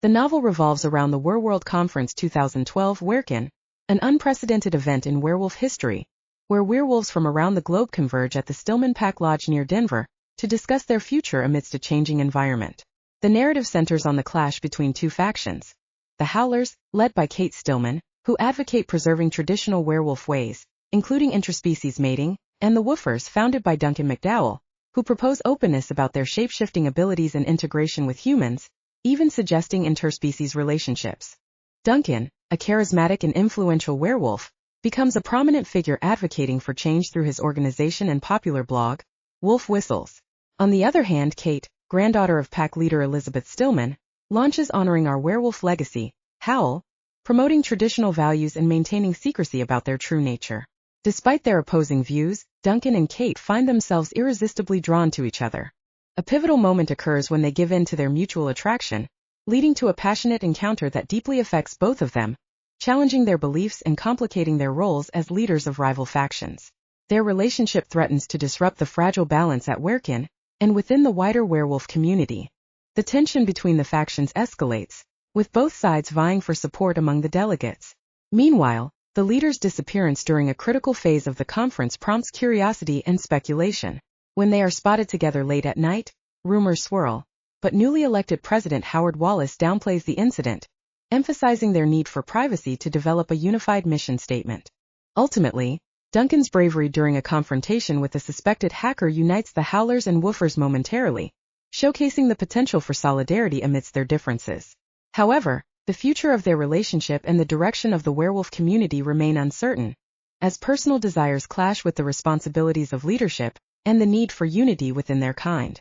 The novel revolves around the Werewolf Conference 2012 Werecon, an unprecedented event in werewolf history, where werewolves from around the globe converge at the Stillman Pack Lodge near Denver to discuss their future amidst a changing environment. The narrative centers on the clash between two factions: the Howlers, led by Kate Stillman, who advocate preserving traditional werewolf ways, including interspecies mating, and the Woofers, founded by Duncan MacDowell, who propose openness about their shape-shifting abilities and integration with humans, even suggesting interspecies relationships. Duncan, a charismatic and influential werewolf, becomes a prominent figure advocating for change through his organization and popular blog, Wolf Whistles. On the other hand, Kate, granddaughter of pack leader Elizabeth Stillman, launches Honoring Our Werewolf Legacy, HOWL, promoting traditional values and maintaining secrecy about their true nature. Despite their opposing views, Duncan and Kate find themselves irresistibly drawn to each other. A pivotal moment occurs when they give in to their mutual attraction, leading to a passionate encounter that deeply affects both of them, challenging their beliefs and complicating their roles as leaders of rival factions. Their relationship threatens to disrupt the fragile balance at Werecon and within the wider werewolf community. The tension between the factions escalates, with both sides vying for support among the delegates. Meanwhile, the leader's disappearance during a critical phase of the conference prompts curiosity and speculation. When they are spotted together late at night, rumors swirl, but newly elected President Howard Wallace downplays the incident, emphasizing their need for privacy to develop a unified mission statement. Ultimately, Duncan's bravery during a confrontation with a suspected hacker unites the Howlers and Woofers momentarily, showcasing the potential for solidarity amidst their differences. However, the future of their relationship and the direction of the werewolf community remain uncertain, as personal desires clash with the responsibilities of leadership and the need for unity within their kind.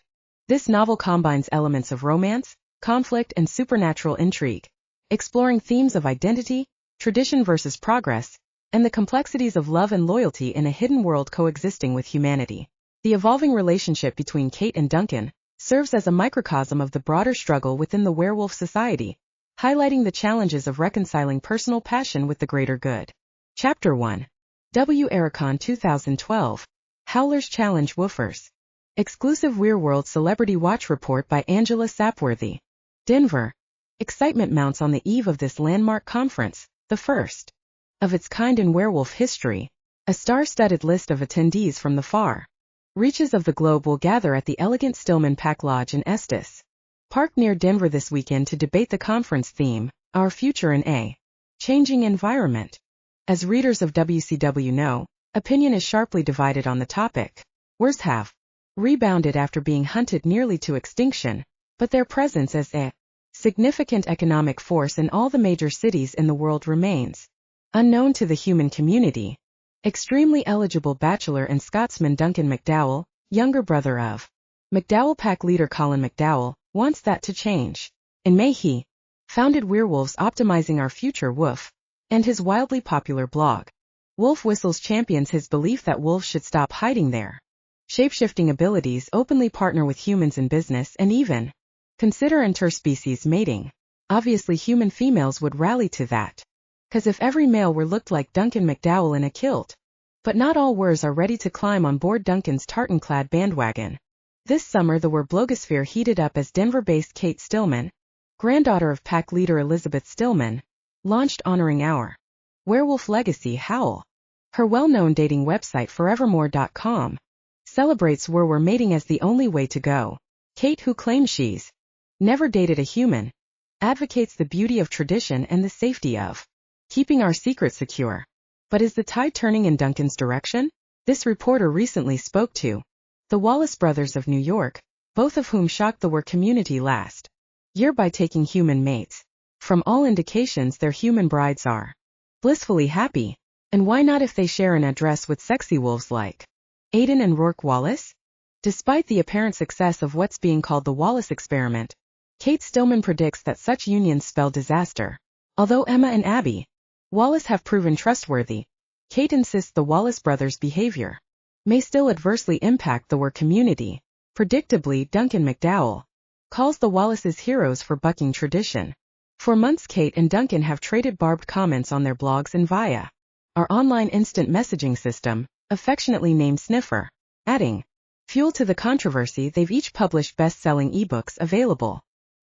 This novel combines elements of romance, conflict, and supernatural intrigue, exploring themes of identity, tradition versus progress, and the complexities of love and loyalty in a hidden world coexisting with humanity. The evolving relationship between Kate and Duncan serves as a microcosm of the broader struggle within the werewolf society, highlighting the challenges of reconciling personal passion with the greater good. Chapter 1. Werecon 2012. Howlers Challenge Woofers. Exclusive Wereworld Celebrity Watch Report by Angela Sapworthy. Denver. Excitement mounts on the eve of this landmark conference, the first of its kind in werewolf history. A star-studded list of attendees from the far reaches of the globe will gather at the elegant Stillman Pack Lodge in Estes Park near Denver this weekend to debate the conference theme, Our Future in a Changing Environment. As readers of WCW know, opinion is sharply divided on the topic. Werewolves have rebounded after being hunted nearly to extinction, but their presence as a significant economic force in all the major cities in the world remains unknown to the human community. Extremely eligible bachelor and Scotsman Duncan MacDowell, younger brother of MacDowell pack leader Colin MacDowell, wants that to change. In May he founded Werewolves Optimizing Our Future WOOF, and his wildly popular blog, Wolf Whistles, champions his belief that wolves should stop hiding their shape-shifting abilities, openly partner with humans in business, and even consider interspecies mating. Obviously human females would rally to that, 'cause if every male were looked like Duncan MacDowell in a kilt. But not all wers are ready to climb on board Duncan's tartan-clad bandwagon. This summer the were blogosphere heated up as Denver-based Kate Stillman, granddaughter of pack leader Elizabeth Stillman, launched Honoring Our Werewolf Legacy, HOWL. Her well-known dating website forevermore.com celebrates were mating as the only way to go. Kate, who claims she's never dated a human, advocates the beauty of tradition and the safety of keeping our secret secure. But is the tide turning in Duncan's direction? This reporter recently spoke to the Wallace brothers of New York, both of whom shocked the were community last year by taking human mates. From all indications their human brides are blissfully happy, and why not if they share an address with sexy wolves like Aidan and Rourke Wallace? Despite the apparent success of what's being called the Wallace experiment, Kate Stillman predicts that such unions spell disaster. Although Emma and Abby Wallace have proven trustworthy, Kate insists the Wallace brothers' behavior may still adversely impact the were community. Predictably, Duncan MacDowell calls the Wallaces heroes for bucking tradition. For months Kate and Duncan have traded barbed comments on their blogs and via our online instant messaging system, affectionately named Sniffer. Adding fuel to the controversy, they've each published best-selling ebooks available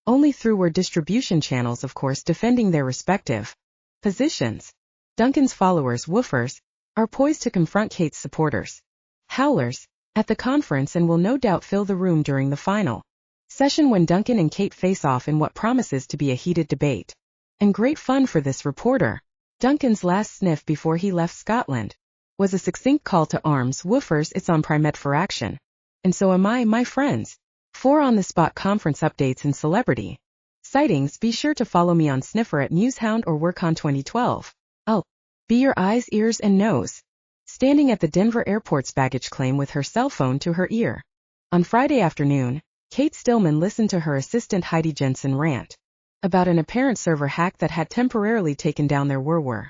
Only through were distribution channels, of course, defending their respective positions. Duncan's followers, woofers, are poised to confront Kate's supporters, howlers, at the conference and will no doubt fill the room during the final session when Duncan and Kate face off in what promises to be a heated debate. And great fun for this reporter. Duncan's last sniff before he left Scotland was a succinct call to arms. Woofers, it's on Primet for action. And so am I, my friends. For on-the-spot conference updates and celebrity sightings, be sure to follow me on Sniffer at Newshound or Werecon 2012. I'll be your eyes, ears, and nose. Standing at the Denver airport's baggage claim with her cell phone to her ear. On Friday afternoon, Kate Stillman listened to her assistant Heidi Jensen rant about an apparent server hack that had temporarily taken down their Werewolf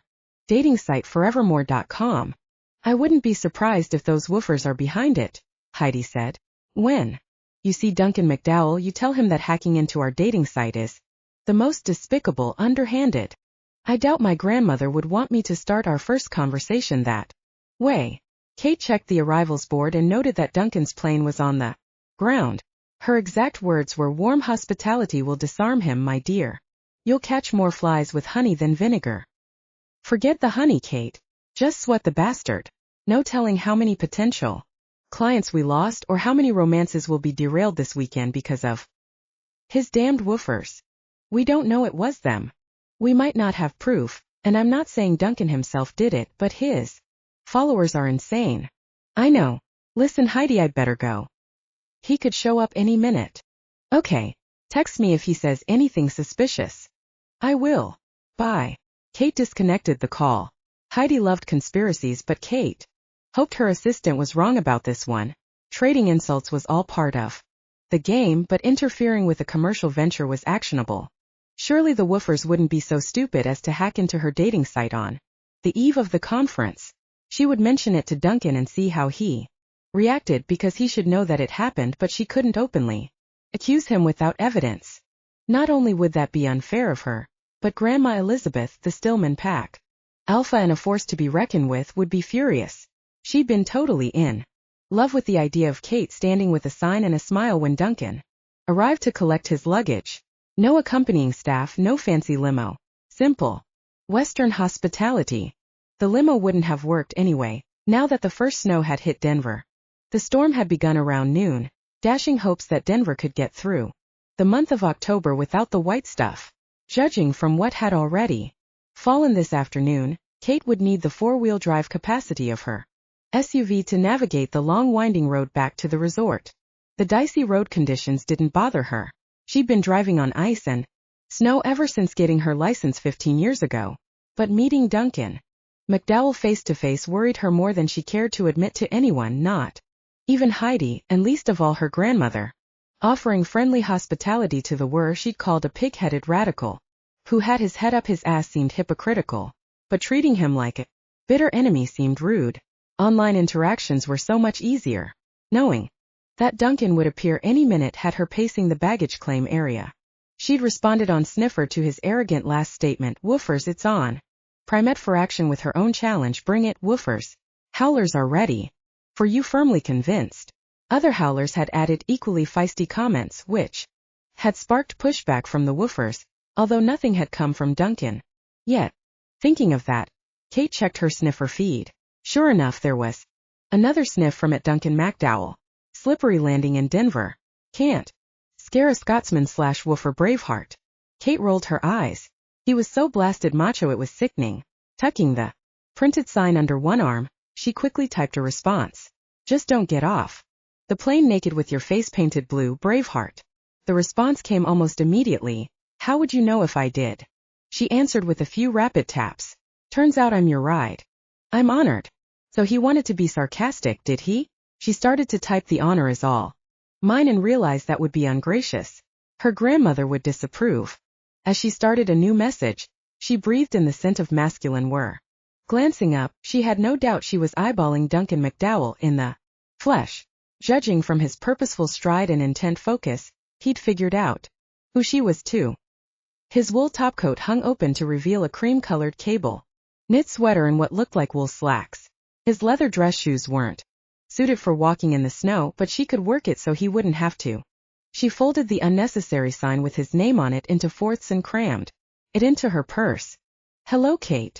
dating site forevermore.com. I wouldn't be surprised if those woofers are behind it, Heidi said. When you see Duncan MacDowell, you tell him that hacking into our dating site is the most despicable, underhanded. I doubt my grandmother would want me to start our first conversation that way. Kate checked the arrivals board and noted that Duncan's plane was on the ground. Her exact words were, "Warm hospitality will disarm him, my dear. You'll catch more flies with honey than vinegar." Forget the honey, Kate. Just sweat the bastard. No telling how many potential clients we lost or how many romances will be derailed this weekend because of his damned woofers. We don't know it was them. We might not have proof, and I'm not saying Duncan himself did it, but his followers are insane. I know. Listen, Heidi, I'd better go. He could show up any minute. Okay. Text me if he says anything suspicious. I will. Bye. Kate disconnected the call. Heidi loved conspiracies, but Kate hoped her assistant was wrong about this one. Trading insults was all part of the game, but interfering with a commercial venture was actionable. Surely the woofers wouldn't be so stupid as to hack into her dating site on the eve of the conference. She would mention it to Duncan and see how he reacted, because he should know that it happened, but she couldn't openly accuse him without evidence. Not only would that be unfair of her, but Grandma Elizabeth, the Stillman pack alpha and a force to be reckoned with, would be furious. She'd been totally in love with the idea of Kate standing with a sign and a smile when Duncan arrived to collect his luggage. No accompanying staff, no fancy limo. Simple Western hospitality. The limo wouldn't have worked anyway, now that the first snow had hit Denver. The storm had begun around noon, dashing hopes that Denver could get through the month of October without the white stuff. Judging from what had already fallen this afternoon, Kate would need the four-wheel drive capacity of her SUV to navigate the long winding road back to the resort. The dicey road conditions didn't bother her. She'd been driving on ice and snow ever since getting her license 15 years ago. But meeting Duncan MacDowell face-to-face worried her more than she cared to admit to anyone, not even Heidi, and least of all her grandmother. Offering friendly hospitality to the she'd called a pig-headed radical, who had his head up his ass, seemed hypocritical, but treating him like a bitter enemy seemed rude. Online interactions were so much easier. Knowing that Duncan would appear any minute had her pacing the baggage claim area. She'd responded on Sniffer to his arrogant last statement, "Woofers, it's on Primet for action," with her own challenge, "Bring it, woofers. Howlers are ready for you," firmly convinced. Other howlers had added equally feisty comments, which had sparked pushback from the woofers, although nothing had come from Duncan yet. Thinking of that, Kate checked her Sniffer feed. Sure enough, there was another sniff from Duncan MacDowell. Slippery landing in Denver. Can't scare a Scotsman/woofer Braveheart. Kate rolled her eyes. He was so blasted macho it was sickening. Tucking the printed sign under one arm, she quickly typed a response. "Just don't get off the plane naked with your face painted blue, Braveheart." The response came almost immediately. "How would you know if I did?" She answered with a few rapid taps. "Turns out I'm your ride." "I'm honored." So he wanted to be sarcastic, did he? She started to type "the honor is all mine" and realized that would be ungracious. Her grandmother would disapprove. As she started a new message, she breathed in the scent of masculine whir. Glancing up, she had no doubt she was eyeballing Duncan MacDowell in the flesh. Judging from his purposeful stride and intent focus, he'd figured out who she was too. His wool topcoat hung open to reveal a cream-colored cable knit sweater and what looked like wool slacks. His leather dress shoes weren't suited for walking in the snow, but she could work it so he wouldn't have to. She folded the unnecessary sign with his name on it into fourths and crammed it into her purse. "Hello, Kate."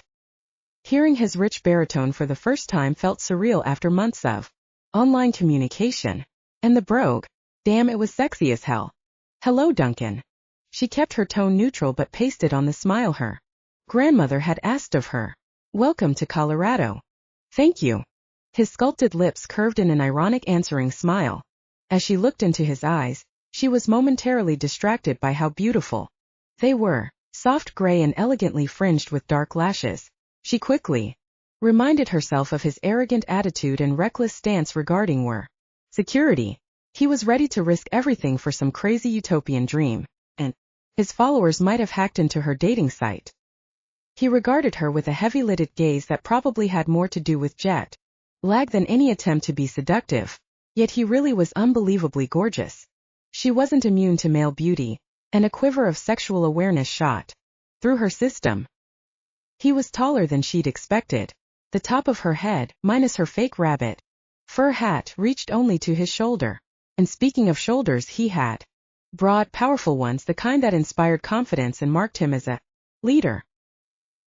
Hearing his rich baritone for the first time felt surreal after months of online communication. And the brogue. Damn, it was sexy as hell. "Hello, Duncan." She kept her tone neutral but pasted on the smile her grandmother had asked of her. "Welcome to Colorado." "Thank you." His sculpted lips curved in an ironic answering smile. As she looked into his eyes, she was momentarily distracted by how beautiful they were, soft gray and elegantly fringed with dark lashes. She quickly reminded herself of his arrogant attitude and reckless stance regarding security. He was ready to risk everything for some crazy utopian dream, and his followers might have hacked into her dating site. He regarded her with a heavy-lidded gaze that probably had more to do with jet lag than any attempt to be seductive, yet he really was unbelievably gorgeous. She wasn't immune to male beauty, and a quiver of sexual awareness shot through her system. He was taller than she'd expected. The top of her head, minus her fake rabbit fur hat, reached only to his shoulder. And speaking of shoulders, he had broad, powerful ones, the kind that inspired confidence and marked him as a leader.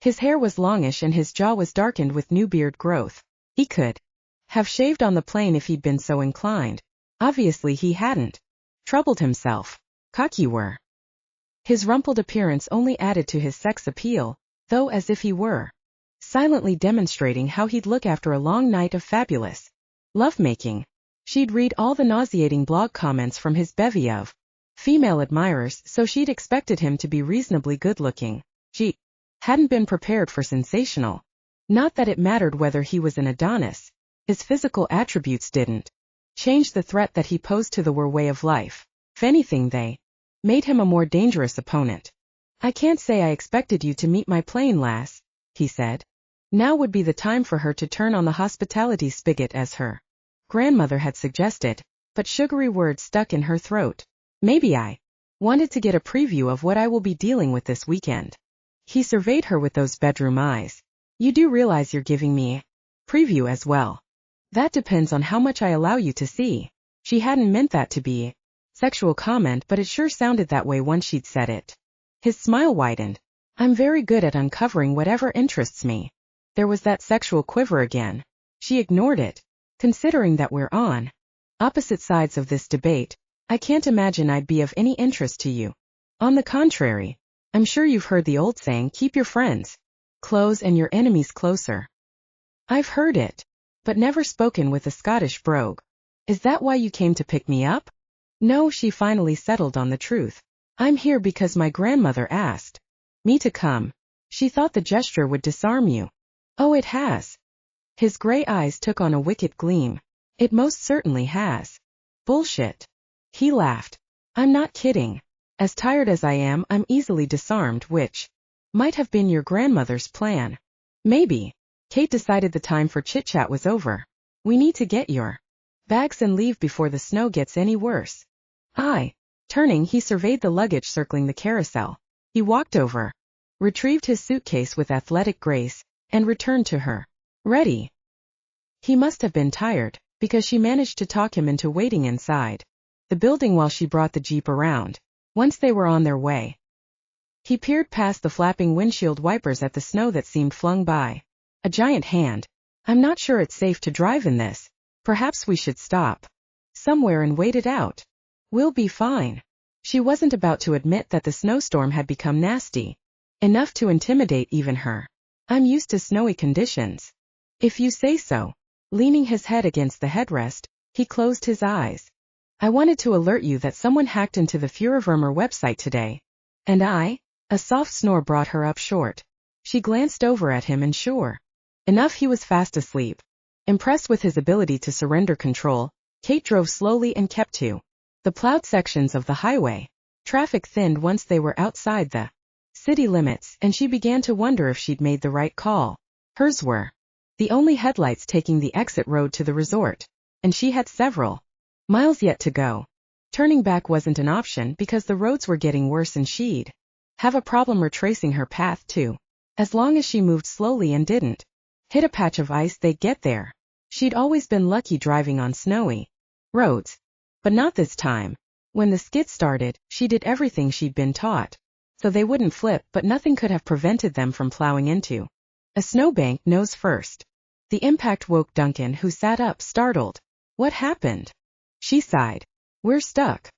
His hair was longish and his jaw was darkened with new beard growth. He could have shaved on the plane if he'd been so inclined. Obviously he hadn't. Troubled himself. Cocky were. His rumpled appearance only added to his sex appeal, though, as if he were silently demonstrating how he'd look after a long night of fabulous lovemaking. She'd read all the nauseating blog comments from his bevy of female admirers, so she'd expected him to be reasonably good-looking. She hadn't been prepared for sensational. Not that it mattered whether he was an Adonis. His physical attributes didn't change the threat that he posed to the way of life. If anything, they made him a more dangerous opponent. "I can't say I expected you to meet my plane, lass," he said. Now would be the time for her to turn on the hospitality spigot as her grandmother had suggested, but sugary words stuck in her throat. "Maybe I wanted to get a preview of what I will be dealing with this weekend." He surveyed her with those bedroom eyes. "You do realize you're giving me a preview as well?" "That depends on how much I allow you to see." She hadn't meant that to be a sexual comment, but it sure sounded that way once she'd said it. His smile widened. "I'm very good at uncovering whatever interests me." There was that sexual quiver again. She ignored it. "Considering that we're on opposite sides of this debate, I can't imagine I'd be of any interest to you. On the contrary, I'm sure you've heard the old saying, keep your friends close and your enemies closer." "I've heard it, but never spoken with a Scottish brogue." "Is that why you came to pick me up?" "No," she finally settled on the truth. "I'm here because my grandmother asked me to come." She thought the gesture would disarm you. "Oh, it has." His gray eyes took on a wicked gleam. "It most certainly has." "Bullshit." He laughed. "I'm not kidding. As tired as I am, I'm easily disarmed, which might have been your grandmother's plan." "Maybe." Kate decided the time for chit-chat was over. "We need to get your bags and leave before the snow gets any worse." "Aye." Turning, he surveyed the luggage circling the carousel. He walked over, retrieved his suitcase with athletic grace, and returned to her. "Ready?" He must have been tired, because she managed to talk him into waiting inside the building while she brought the Jeep around. Once they were on their way, he peered past the flapping windshield wipers at the snow that seemed flung by a giant hand. "I'm not sure it's safe to drive in this. Perhaps we should stop somewhere and wait it out." "We'll be fine." She wasn't about to admit that the snowstorm had become nasty enough to intimidate even her. "I'm used to snowy conditions." "If you say so." Leaning his head against the headrest, he closed his eyes. "I wanted to alert you that someone hacked into the Fuhrerwürmer website today." "And I?" A soft snore brought her up short. She glanced over at him and sure enough he was fast asleep. Impressed with his ability to surrender control, Kate drove slowly and kept to the plowed sections of the highway. Traffic thinned once they were outside the city limits, and she began to wonder if she'd made the right call. Hers were the only headlights taking the exit road to the resort, and she had several miles yet to go. Turning back wasn't an option because the roads were getting worse and she'd have a problem retracing her path too. As long as she moved slowly and didn't hit a patch of ice, they'd get there. She'd always been lucky driving on snowy roads, but not this time. When the skid started, she did everything she'd been taught. So they wouldn't flip, but nothing could have prevented them from plowing into a snowbank nose first. The impact woke Duncan, who sat up, startled. What happened? She sighed. We're stuck.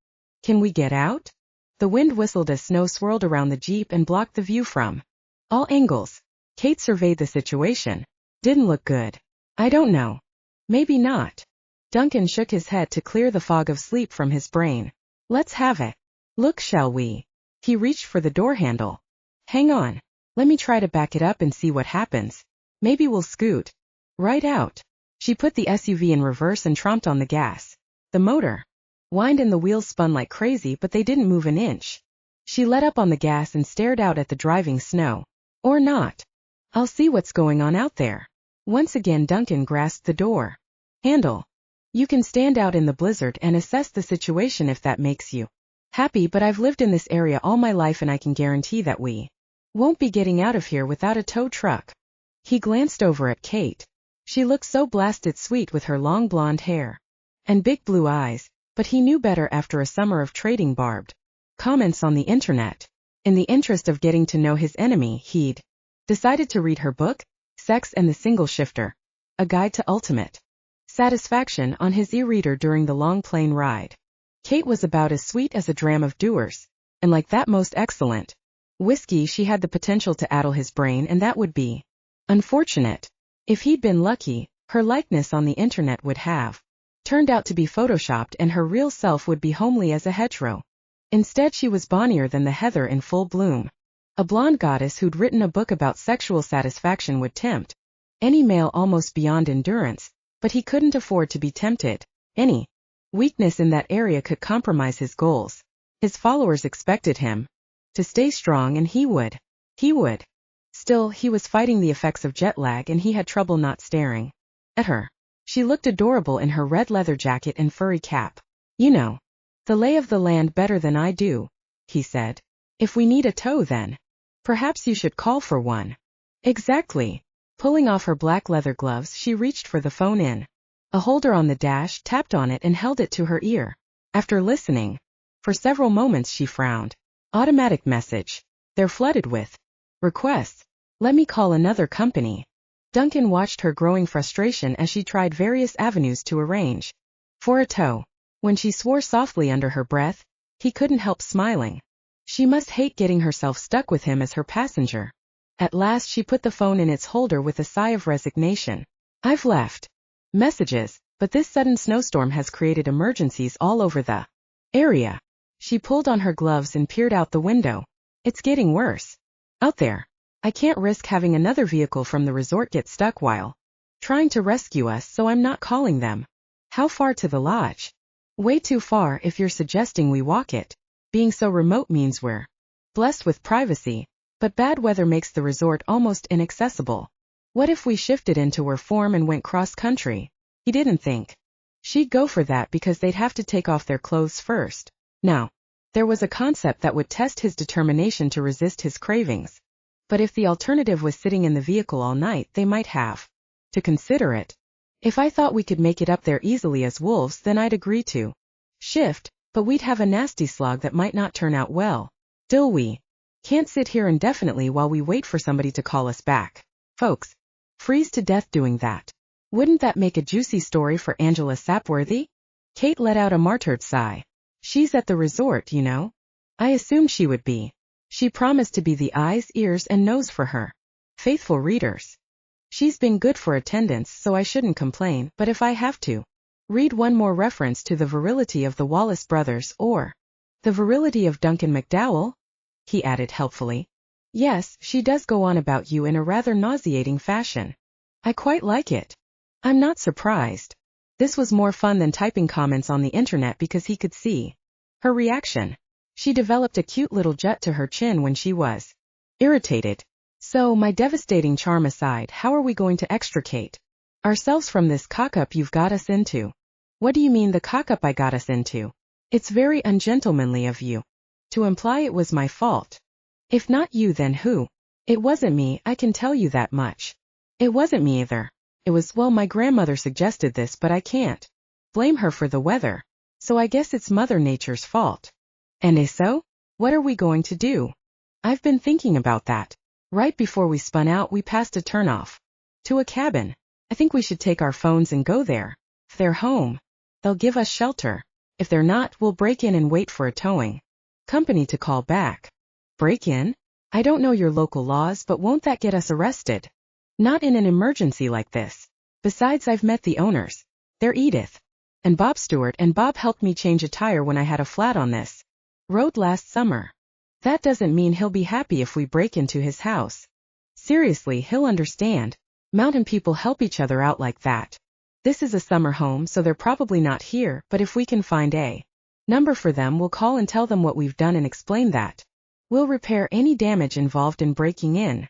Can we get out? The wind whistled as snow swirled around the jeep and blocked the view from all angles. Kate surveyed the situation. Didn't look good. I don't know. Maybe not. Duncan shook his head to clear the fog of sleep from his brain. Let's have it. Look, shall we? He reached for the door handle. Hang on. Let me try to back it up and see what happens. Maybe we'll scoot right out. She put the SUV in reverse and tromped on the gas. The motor whined and the wheels spun like crazy, but they didn't move an inch. She let up on the gas and stared out at the driving snow. Or not. I'll see what's going on out there. Once again Duncan grasped the door handle. You can stand out in the blizzard and assess the situation if that makes you happy, but I've lived in this area all my life and I can guarantee that we won't be getting out of here without a tow truck. He glanced over at Kate. She looked so blasted sweet with her long blonde hair and big blue eyes, but he knew better after a summer of trading barbed comments on the internet. In the interest of getting to know his enemy, he'd decided to read her book, Sex and the Single Shifter, A Guide to Ultimate Satisfaction, on his e-reader during the long plane ride. Kate was about as sweet as a dram of Dewar's, and like that most excellent whiskey, she had the potential to addle his brain, and that would be unfortunate. If he'd been lucky, her likeness on the internet would have turned out to be photoshopped and her real self would be homely as a hetero. Instead, she was bonnier than the heather in full bloom. A blonde goddess who'd written a book about sexual satisfaction would tempt any male almost beyond endurance, but he couldn't afford to be tempted. Any weakness in that area could compromise his goals. His followers expected him to stay strong, and he would. Still, he was fighting the effects of jet lag, and he had trouble not staring at her. She looked adorable in her red leather jacket and furry cap. You know the lay of the land better than I do, he said. If we need a tow, then perhaps you should call for one. Exactly. Pulling off her black leather gloves, she reached for the phone in a holder on the dash, tapped on it and held it to her ear. After listening for several moments, she frowned. Automatic message. They're flooded with requests. Let me call another company. Duncan watched her growing frustration as she tried various avenues to arrange for a tow. When she swore softly under her breath, he couldn't help smiling. She must hate getting herself stuck with him as her passenger. At last she put the phone in its holder with a sigh of resignation. I've left messages, but this sudden snowstorm has created emergencies all over the area. She pulled on her gloves and peered out the window. It's getting worse out there. I can't risk having another vehicle from the resort get stuck while trying to rescue us, so I'm not calling them. How far to the lodge? Way too far if you're suggesting we walk it. Being so remote means we're blessed with privacy, but bad weather makes the resort almost inaccessible. What if we shifted into her form and went cross-country? He didn't think she'd go for that because they'd have to take off their clothes first. Now, there was a concept that would test his determination to resist his cravings. But if the alternative was sitting in the vehicle all night, they might have to consider it. If I thought we could make it up there easily as wolves, then I'd agree to shift, but we'd have a nasty slog that might not turn out well. Still, we can't sit here indefinitely while we wait for somebody to call us back. Folks freeze to death doing that. Wouldn't that make a juicy story for Angela Sapworthy? Kate let out a martyred sigh. She's at the resort, you know. I assumed she would be. She promised to be the eyes, ears, and nose for her faithful readers. She's been good for attendance, so I shouldn't complain, but if I have to read one more reference to the virility of the Wallace brothers, or the virility of Duncan MacDowell, he added helpfully. Yes, she does go on about you in a rather nauseating fashion. I quite like it. I'm not surprised. This was more fun than typing comments on the internet because he could see her reaction. She developed a cute little jut to her chin when she was irritated. So, my devastating charm aside, how are we going to extricate ourselves from this cock-up you've got us into? What do you mean the cock-up I got us into? It's very ungentlemanly of you to imply it was my fault. If not you, then who? It wasn't me, I can tell you that much. It wasn't me either. It was, well, my grandmother suggested this, but I can't blame her for the weather. So I guess it's Mother Nature's fault. And if so, what are we going to do? I've been thinking about that. Right before we spun out, we passed a turnoff to a cabin. I think we should take our phones and go there. If they're home, they'll give us shelter. If they're not, we'll break in and wait for a towing company to call back. Break in? I don't know your local laws, but won't that get us arrested? Not in an emergency like this. Besides, I've met the owners. They're Edith and Bob Stewart, and Bob helped me change a tire when I had a flat on this road last summer. That doesn't mean he'll be happy if we break into his house. Seriously, he'll understand. Mountain people help each other out like that. This is a summer home, so they're probably not here, but if we can find a number for them, we'll call and tell them what we've done and explain that we'll repair any damage involved in breaking in.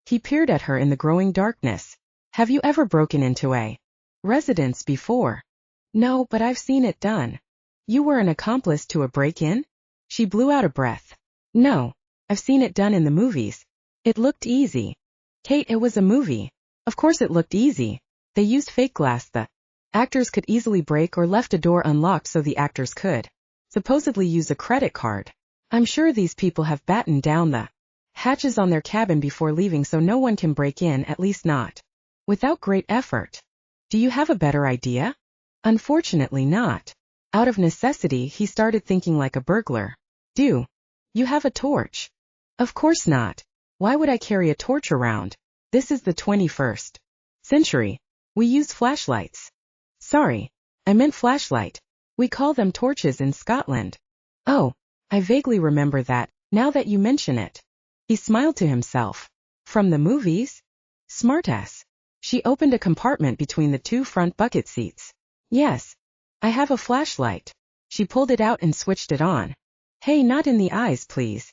He peered at her in the growing darkness. Have you ever broken into a residence before? No, but I've seen it done. You were an accomplice to a break-in? She blew out a breath. No, I've seen it done in the movies. It looked easy. Kate, it was a movie. Of course it looked easy. They used fake glass. The actors could easily break or left a door unlocked so the actors could supposedly use a credit card. I'm sure these people have battened down the hatches on their cabin before leaving so no one can break in, at least not without great effort. Do you have a better idea? Unfortunately not. Out of necessity, he started thinking like a burglar. Do you have a torch? Of course not. Why would I carry a torch around? This is the 21st century. We use flashlights. Sorry, I meant flashlight. We call them torches in Scotland. Oh, I vaguely remember that, now that you mention it. He smiled to himself. From the movies? Smartass. She opened a compartment between the two front bucket seats. Yes, I have a flashlight. She pulled it out and switched it on. Hey, not in the eyes, please.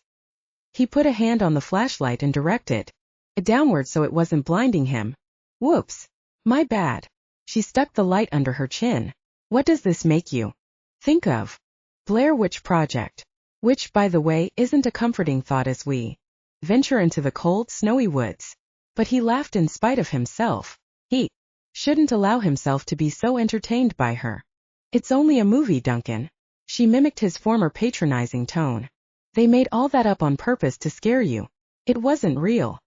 He put a hand on the flashlight and directed it downward so it wasn't blinding him. Whoops. My bad. She stuck the light under her chin. What does this make you think of? Blair Witch Project. Which, by the way, isn't a comforting thought as we venture into the cold, snowy woods. But he laughed in spite of himself. He shouldn't allow himself to be so entertained by her. It's only a movie, Duncan. She mimicked his former patronizing tone. They made all that up on purpose to scare you. It wasn't real.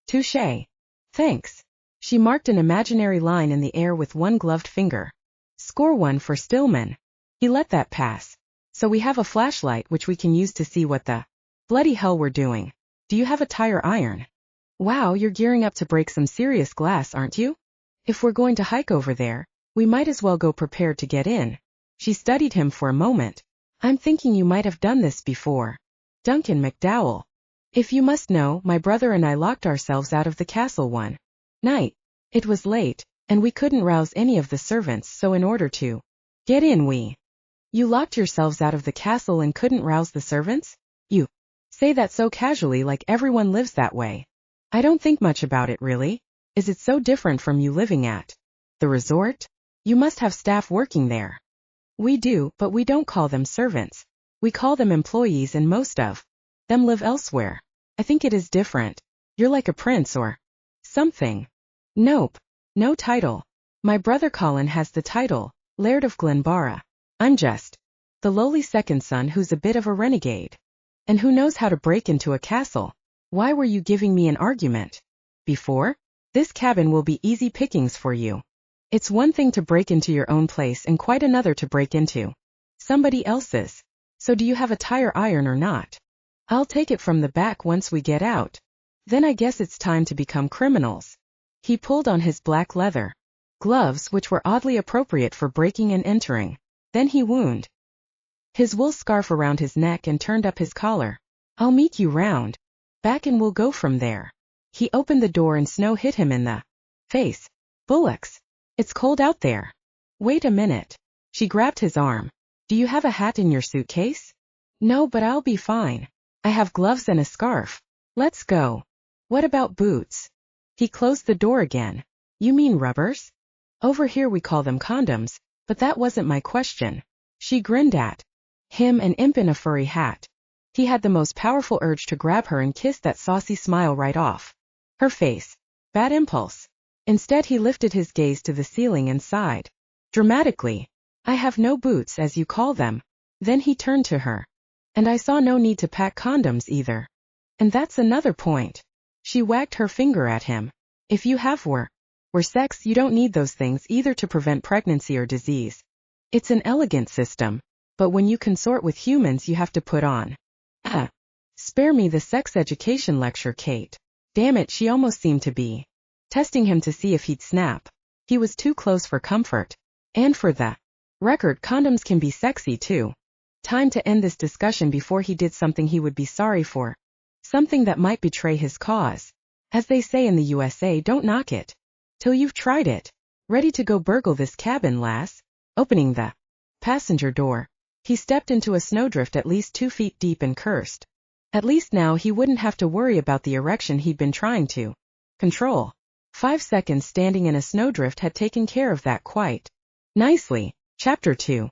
Touché. Thanks. She marked an imaginary line in the air with one gloved finger. Score one for Stillman. He let that pass. So we have a flashlight which we can use to see what the bloody hell we're doing. Do you have a tire iron? Wow, you're gearing up to break some serious glass, aren't you? If we're going to hike over there, we might as well go prepared to get in. She studied him for a moment. I'm thinking you might have done this before. Duncan MacDowell. If you must know, my brother and I locked ourselves out of the castle one night. It was late, and we couldn't rouse any of the servants, so in order to get in, You locked yourselves out of the castle and couldn't rouse the servants? You say that so casually, like everyone lives that way. I don't think much about it, really. Is it so different from you living at the resort? You must have staff working there. We do, but we don't call them servants. We call them employees, and most of them live elsewhere. I think it is different. You're like a prince or something. Nope. No title. My brother Colin has the title, Laird of Glenbarra. I'm just the lowly second son who's a bit of a renegade. And who knows how to break into a castle. Why were you giving me an argument before? This cabin will be easy pickings for you. It's one thing to break into your own place and quite another to break into somebody else's. So do you have a tire iron or not? I'll take it from the back once we get out. Then I guess it's time to become criminals. He pulled on his black leather gloves, which were oddly appropriate for breaking and entering. Then he wound his wool scarf around his neck and turned up his collar. I'll meet you round back and we'll go from there. He opened the door and snow hit him in the face. Bullocks. It's cold out there. Wait a minute. She grabbed his arm. Do you have a hat in your suitcase? No, but I'll be fine. I have gloves and a scarf. Let's go. What about boots? He closed the door again. You mean rubbers? Over here we call them condoms, but that wasn't my question. She grinned at him, an imp in a furry hat. He had the most powerful urge to grab her and kiss that saucy smile right off her face. Bad impulse. Instead, he lifted his gaze to the ceiling and sighed dramatically. I have no boots as you call them. Then he turned to her. And I saw no need to pack condoms either. And that's another point. She wagged her finger at him. If you have were sex, you don't need those things either to prevent pregnancy or disease. It's an elegant system. But when you consort with humans you have to put on. Spare me the sex education lecture, Kate. Damn it, she almost seemed to be testing him to see if he'd snap. He was too close for comfort. And for the record, condoms can be sexy too. Time to end this discussion before he did something he would be sorry for. Something that might betray his cause. As they say in the USA, don't knock it till you've tried it. Ready to go burgle this cabin, lass? Opening the passenger door, he stepped into a snowdrift at least 2 feet deep and cursed. At least now he wouldn't have to worry about the erection he'd been trying to control. 5 seconds standing in a snowdrift had taken care of that quite nicely. Chapter 2.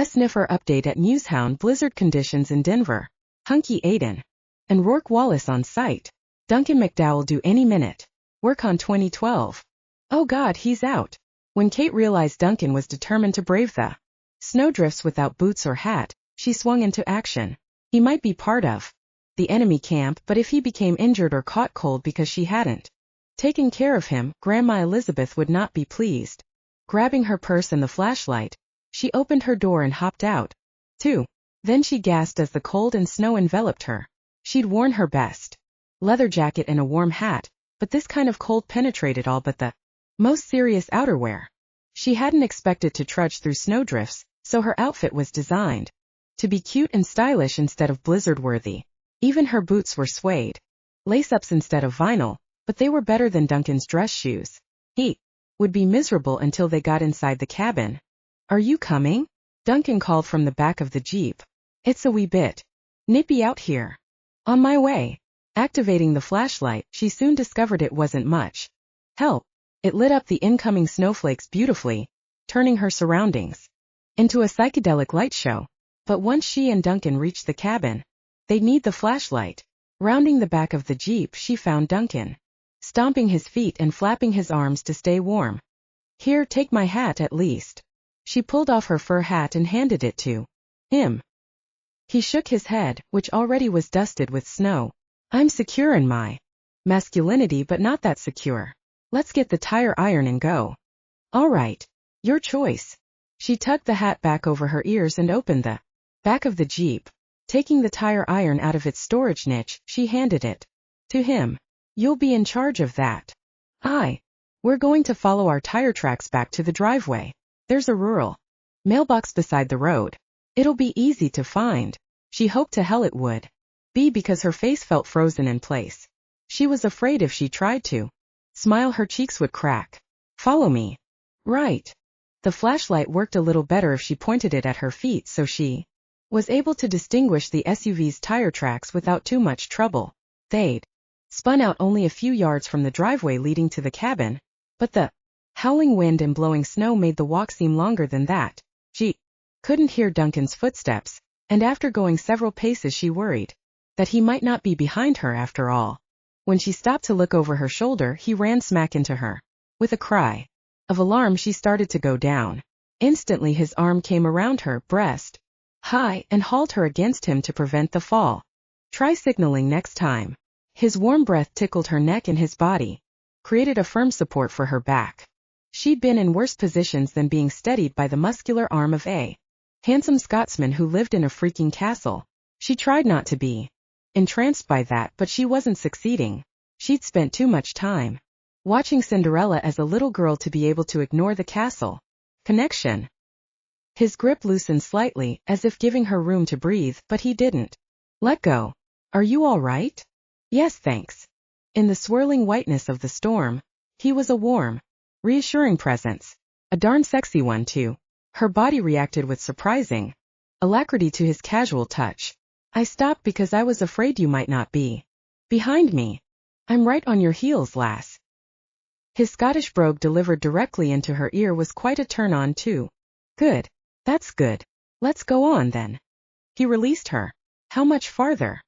Sniffer update at Musehound blizzard conditions in Denver. Hunky Aiden and Rourke Wallace on site. Duncan MacDowell due any minute. Werecon 2012. Oh God, he's out. When Kate realized Duncan was determined to brave the snowdrifts without boots or hat, she swung into action. He might be part of the enemy camp, but if he became injured or caught cold because she hadn't taken care of him, Grandma Elizabeth would not be pleased. Grabbing her purse and the flashlight, she opened her door and hopped out. 2. Then she gasped as the cold and snow enveloped her. She'd worn her best leather jacket and a warm hat, but this kind of cold penetrated all but the most serious outerwear. She hadn't expected to trudge through snowdrifts, so her outfit was designed to be cute and stylish instead of blizzard-worthy. Even her boots were suede lace-ups instead of vinyl, but they were better than Duncan's dress shoes. He would be miserable until they got inside the cabin. Are you coming? Duncan called from the back of the Jeep. It's a wee bit nippy out here. On my way. Activating the flashlight, she soon discovered it wasn't much help. It lit up the incoming snowflakes beautifully, turning her surroundings into a psychedelic light show. But once she and Duncan reached the cabin, they'd need the flashlight. Rounding the back of the Jeep, she found Duncan stomping his feet and flapping his arms to stay warm. Here, take my hat at least. She pulled off her fur hat and handed it to him. He shook his head, which already was dusted with snow. I'm secure in my masculinity, but not that secure. Let's get the tire iron and go. All right. Your choice. She tucked the hat back over her ears and opened the back of the Jeep. Taking the tire iron out of its storage niche, she handed it to him. You'll be in charge of that. We're going to follow our tire tracks back to the driveway. There's a rural mailbox beside the road. It'll be easy to find. She hoped to hell it would be, because her face felt frozen in place. She was afraid if she tried to smile her cheeks would crack. Follow me. Right. The flashlight worked a little better if she pointed it at her feet, so she was able to distinguish the SUV's tire tracks without too much trouble. They'd spun out only a few yards from the driveway leading to the cabin, but the howling wind and blowing snow made the walk seem longer than that. She couldn't hear Duncan's footsteps, and after going several paces she worried that he might not be behind her after all. When she stopped to look over her shoulder, he ran smack into her. With a cry of alarm, she started to go down. Instantly his arm came around her breast high and hauled her against him to prevent the fall. Try signaling next time. His warm breath tickled her neck, and his body created a firm support for her back. She'd been in worse positions than being steadied by the muscular arm of a handsome Scotsman who lived in a freaking castle. She tried not to be entranced by that, but she wasn't succeeding. She'd spent too much time watching Cinderella as a little girl to be able to ignore the castle connection. His grip loosened slightly, as if giving her room to breathe, but he didn't let go. Are you all right? Yes, thanks. In the swirling whiteness of the storm, he was a warm, reassuring presence. A darn sexy one, too. Her body reacted with surprising alacrity to his casual touch. I stopped because I was afraid you might not be behind me. I'm right on your heels, lass. His Scottish brogue delivered directly into her ear was quite a turn-on, too. Good. That's good. Let's go on, then. He released her. How much farther?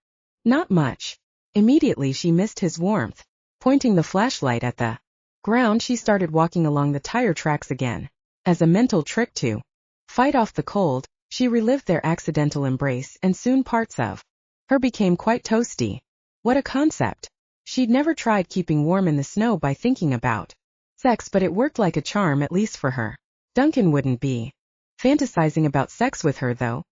Not much. Immediately she missed his warmth. Pointing the flashlight at the ground, she started walking along the tire tracks again, as a mental trick to fight off the cold. She relived their accidental embrace, and soon parts of her became quite toasty. What a concept. She'd never tried keeping warm in the snow by thinking about sex, but it worked like a charm, at least for her. Duncan wouldn't be fantasizing about sex with her, though.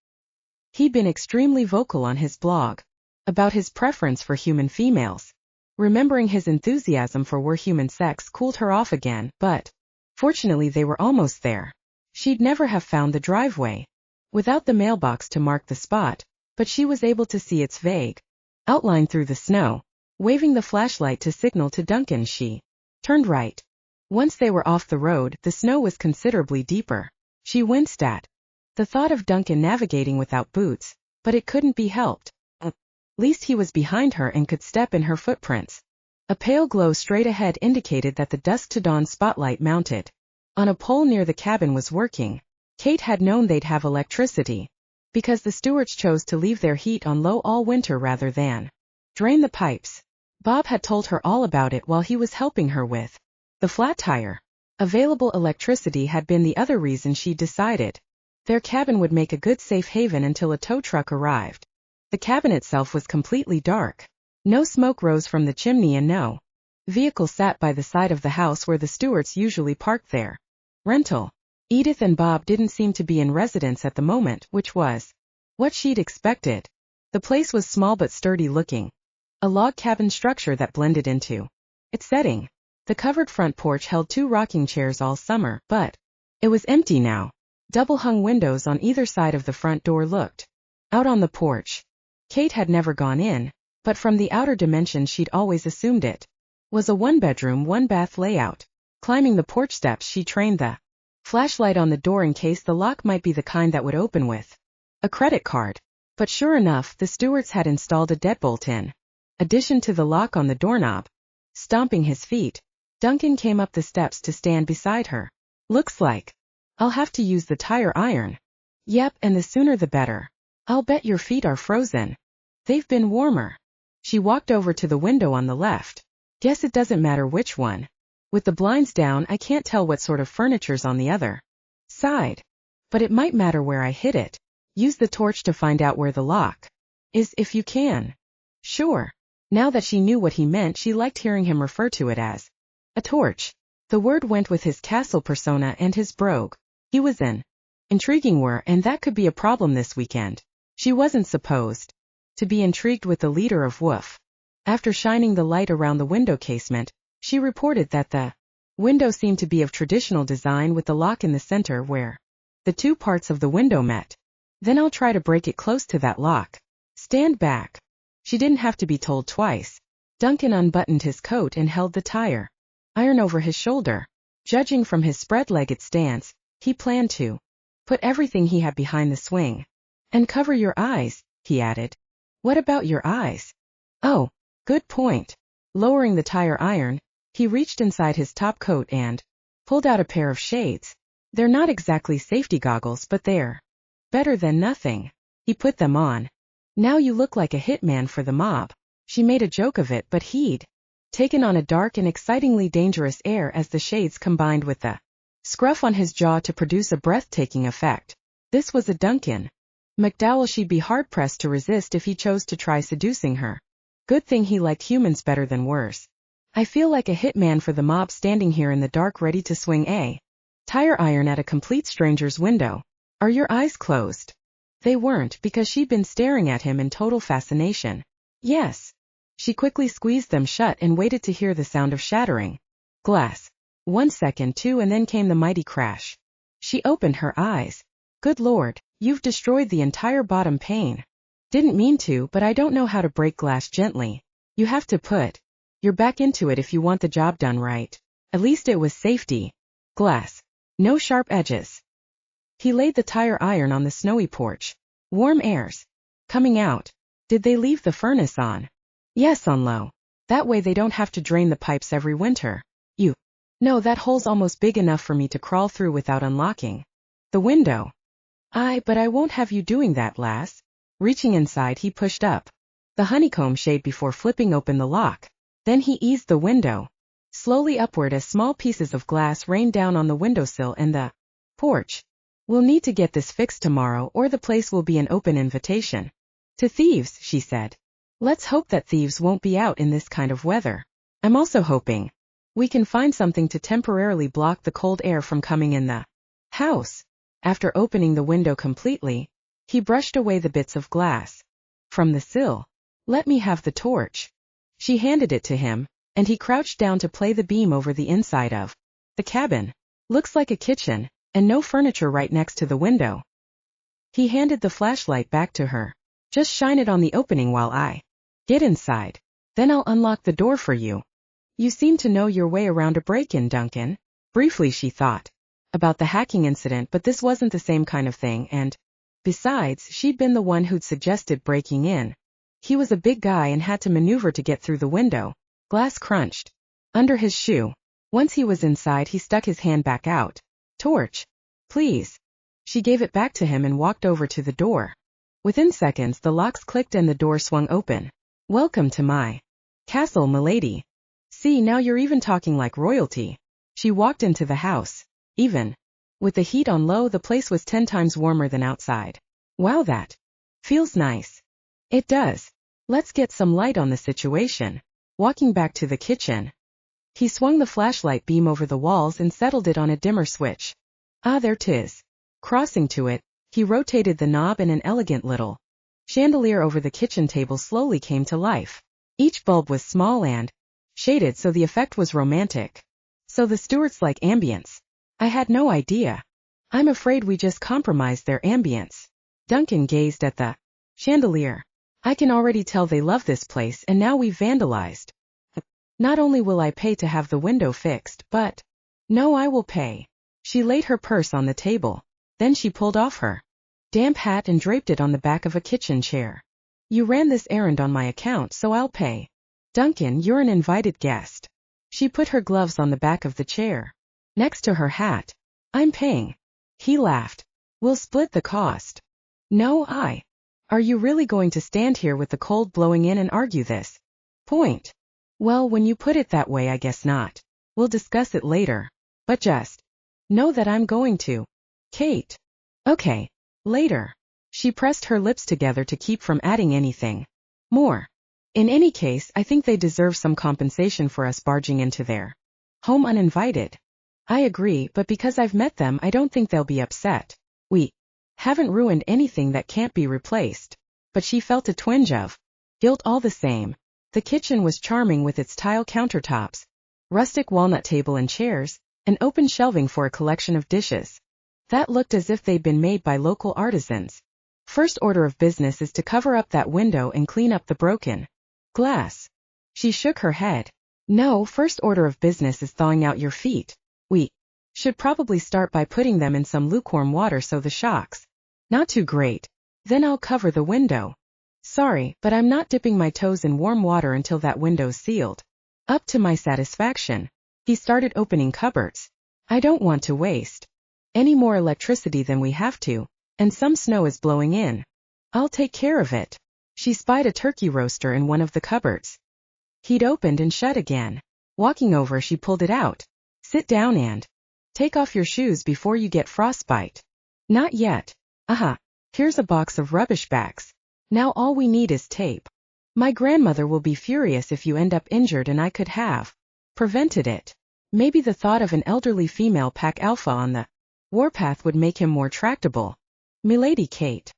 He'd been extremely vocal on his blog about his preference for human females. Remembering his enthusiasm for human sex cooled her off again, but fortunately they were almost there. She'd never have found the driveway without the mailbox to mark the spot, but she was able to see its vague outline through the snow. Waving the flashlight to signal to Duncan, she turned right. Once they were off the road, the snow was considerably deeper. She winced at the thought of Duncan navigating without boots, but it couldn't be helped. At least he was behind her and could step in her footprints. A pale glow straight ahead indicated that the dusk-to-dawn spotlight mounted on a pole near the cabin was working. Kate had known they'd have electricity, because the stewards chose to leave their heat on low all winter rather than drain the pipes. Bob had told her all about it while he was helping her with the flat tire. Available electricity had been the other reason she decided their cabin would make a good safe haven until a tow truck arrived. The cabin itself was completely dark. No smoke rose from the chimney and no vehicle sat by the side of the house where the stewards usually parked their rental. Edith and Bob didn't seem to be in residence at the moment, which was what she'd expected. The place was small but sturdy looking, a log cabin structure that blended into its setting. The covered front porch held 2 rocking chairs all summer, but it was empty now. Double-hung windows on either side of the front door looked out on the porch. Kate had never gone in, but from the outer dimensions she'd always assumed it was a 1-bedroom, 1-bath layout. Climbing the porch steps, she trained the flashlight on the door in case the lock might be the kind that would open with a credit card. But sure enough, the stewards had installed a deadbolt in addition to the lock on the doorknob. Stomping his feet, Duncan came up the steps to stand beside her. Looks like I'll have to use the tire iron. Yep, and the sooner the better. I'll bet your feet are frozen. They've been warmer. She walked over to the window on the left. Guess it doesn't matter which one. With the blinds down, I can't tell what sort of furniture's on the other side. But it might matter where I hit it. Use the torch to find out where the lock is if you can. Sure. Now that she knew what he meant, she liked hearing him refer to it as a torch. The word went with his castle persona and his brogue. He was an intriguing were, and that could be a problem this weekend. She wasn't supposed to be intrigued with the leader of WOOF. After shining the light around the window casement, she reported that the window seemed to be of traditional design with the lock in the center where the 2 parts of the window met. Then I'll try to break it close to that lock. Stand back. She didn't have to be told twice. Duncan unbuttoned his coat and held the tire iron over his shoulder. Judging from his spread-legged stance, he planned to put everything he had behind the swing. And cover your eyes, he added. What about your eyes? Oh, good point. Lowering the tire iron, he reached inside his top coat and pulled out a pair of shades. They're not exactly safety goggles, but they're better than nothing. He put them on. Now you look like a hitman for the mob. She made a joke of it, but he'd taken on a dark and excitingly dangerous air as the shades combined with the scruff on his jaw to produce a breathtaking effect. This was a Duncan MacDowell she'd be hard-pressed to resist if he chose to try seducing her. Good thing he liked humans better than worse. I feel like a hitman for the mob standing here in the dark ready to swing a tire iron at a complete stranger's window. Are your eyes closed? They weren't, because she'd been staring at him in total fascination. Yes. She quickly squeezed them shut and waited to hear the sound of shattering glass. 1 second, 2, and then came the mighty crash. She opened her eyes. Good Lord, you've destroyed the entire bottom pane. Didn't mean to, but I don't know how to break glass gently. You have to put your back into it if you want the job done right. At least it was safety glass. No sharp edges. He laid the tire iron on the snowy porch. Warm airs coming out. Did they leave the furnace on? Yes, on low. That way they don't have to drain the pipes every winter. No, that hole's almost big enough for me to crawl through without unlocking the window. But I won't have you doing that, lass. Reaching inside, he pushed up the honeycomb shade before flipping open the lock. Then he eased the window slowly upward as small pieces of glass rained down on the windowsill and the porch. We'll need to get this fixed tomorrow or the place will be an open invitation to thieves, she said. Let's hope that thieves won't be out in this kind of weather. I'm also hoping we can find something to temporarily block the cold air from coming in the house. After opening the window completely, he brushed away the bits of glass from the sill. Let me have the torch. She handed it to him, and he crouched down to play the beam over the inside of the cabin. Looks like a kitchen, and no furniture right next to the window. He handed the flashlight back to her. Just shine it on the opening while I get inside. Then I'll unlock the door for you. You seem to know your way around a break-in, Duncan. Briefly she thought about the hacking incident, but this wasn't the same kind of thing, and besides, she'd been the one who'd suggested breaking in. He was a big guy and had to maneuver to get through the window. Glass crunched under his shoe. Once he was inside, he stuck his hand back out. Torch, please. She gave it back to him and walked over to the door. Within seconds, the locks clicked and the door swung open. Welcome to my castle, milady. See, now you're even talking like royalty. She walked into the house. Even with the heat on low, the place was 10 times warmer than outside. Wow, that feels nice. It does. Let's get some light on the situation. Walking back to the kitchen, he swung the flashlight beam over the walls and settled it on a dimmer switch. Ah, there 'tis. Crossing to it, he rotated the knob and an elegant little chandelier over the kitchen table slowly came to life. Each bulb was small and shaded, so the effect was romantic. So the Stewarts like ambience. I had no idea. I'm afraid we just compromised their ambience. Duncan gazed at the chandelier. I can already tell they love this place, and now we've vandalized. Not only will I pay to have the window fixed, but no, I will pay. She laid her purse on the table. Then she pulled off her damp hat and draped it on the back of a kitchen chair. You ran this errand on my account, so I'll pay. Duncan, you're an invited guest. She put her gloves on the back of the chair, next to her hat. I'm paying. He laughed. We'll split the cost. No, Are you really going to stand here with the cold blowing in and argue this point? Well, when you put it that way, I guess not. We'll discuss it later. But just know that I'm going to. Kate. Okay. Later. She pressed her lips together to keep from adding anything more. In any case, I think they deserve some compensation for us barging into their home uninvited. I agree, but because I've met them, I don't think they'll be upset. We haven't ruined anything that can't be replaced. But she felt a twinge of guilt all the same. The kitchen was charming with its tile countertops, rustic walnut table and chairs, and open shelving for a collection of dishes that looked as if they'd been made by local artisans. First order of business is to cover up that window and clean up the broken glass. She shook her head. No, first order of business is thawing out your feet. We should probably start by putting them in some lukewarm water so the shocks not too great. Then I'll cover the window. Sorry, but I'm not dipping my toes in warm water until that window's sealed up to my satisfaction. He started opening cupboards. I don't want to waste any more electricity than we have to, and some snow is blowing in. I'll take care of it. She spied a turkey roaster in one of the cupboards. He'd opened and shut again. Walking over, she pulled it out. Sit down and take off your shoes before you get frostbite. Not yet. Aha. Here's a box of rubbish bags. Now all we need is tape. My grandmother will be furious if you end up injured, and I could have prevented it. Maybe the thought of an elderly female pack alpha on the warpath would make him more tractable. Milady Kate.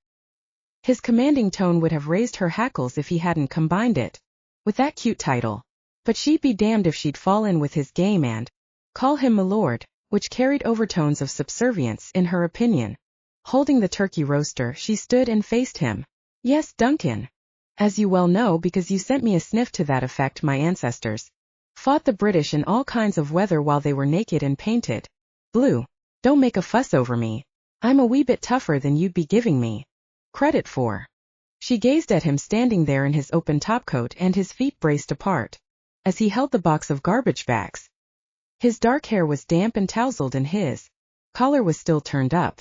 His commanding tone would have raised her hackles if he hadn't combined it with that cute title. But she'd be damned if she'd fall in with his game and call him milord, which carried overtones of subservience in her opinion. Holding the turkey roaster, she stood and faced him. Yes, Duncan. As you well know, because you sent me a sniff to that effect, my ancestors fought the British in all kinds of weather while they were naked and painted blue. Don't make a fuss over me. I'm a wee bit tougher than you'd be giving me credit for. She gazed at him standing there in his open topcoat and his feet braced apart as he held the box of garbage bags. His dark hair was damp and tousled and his collar was still turned up.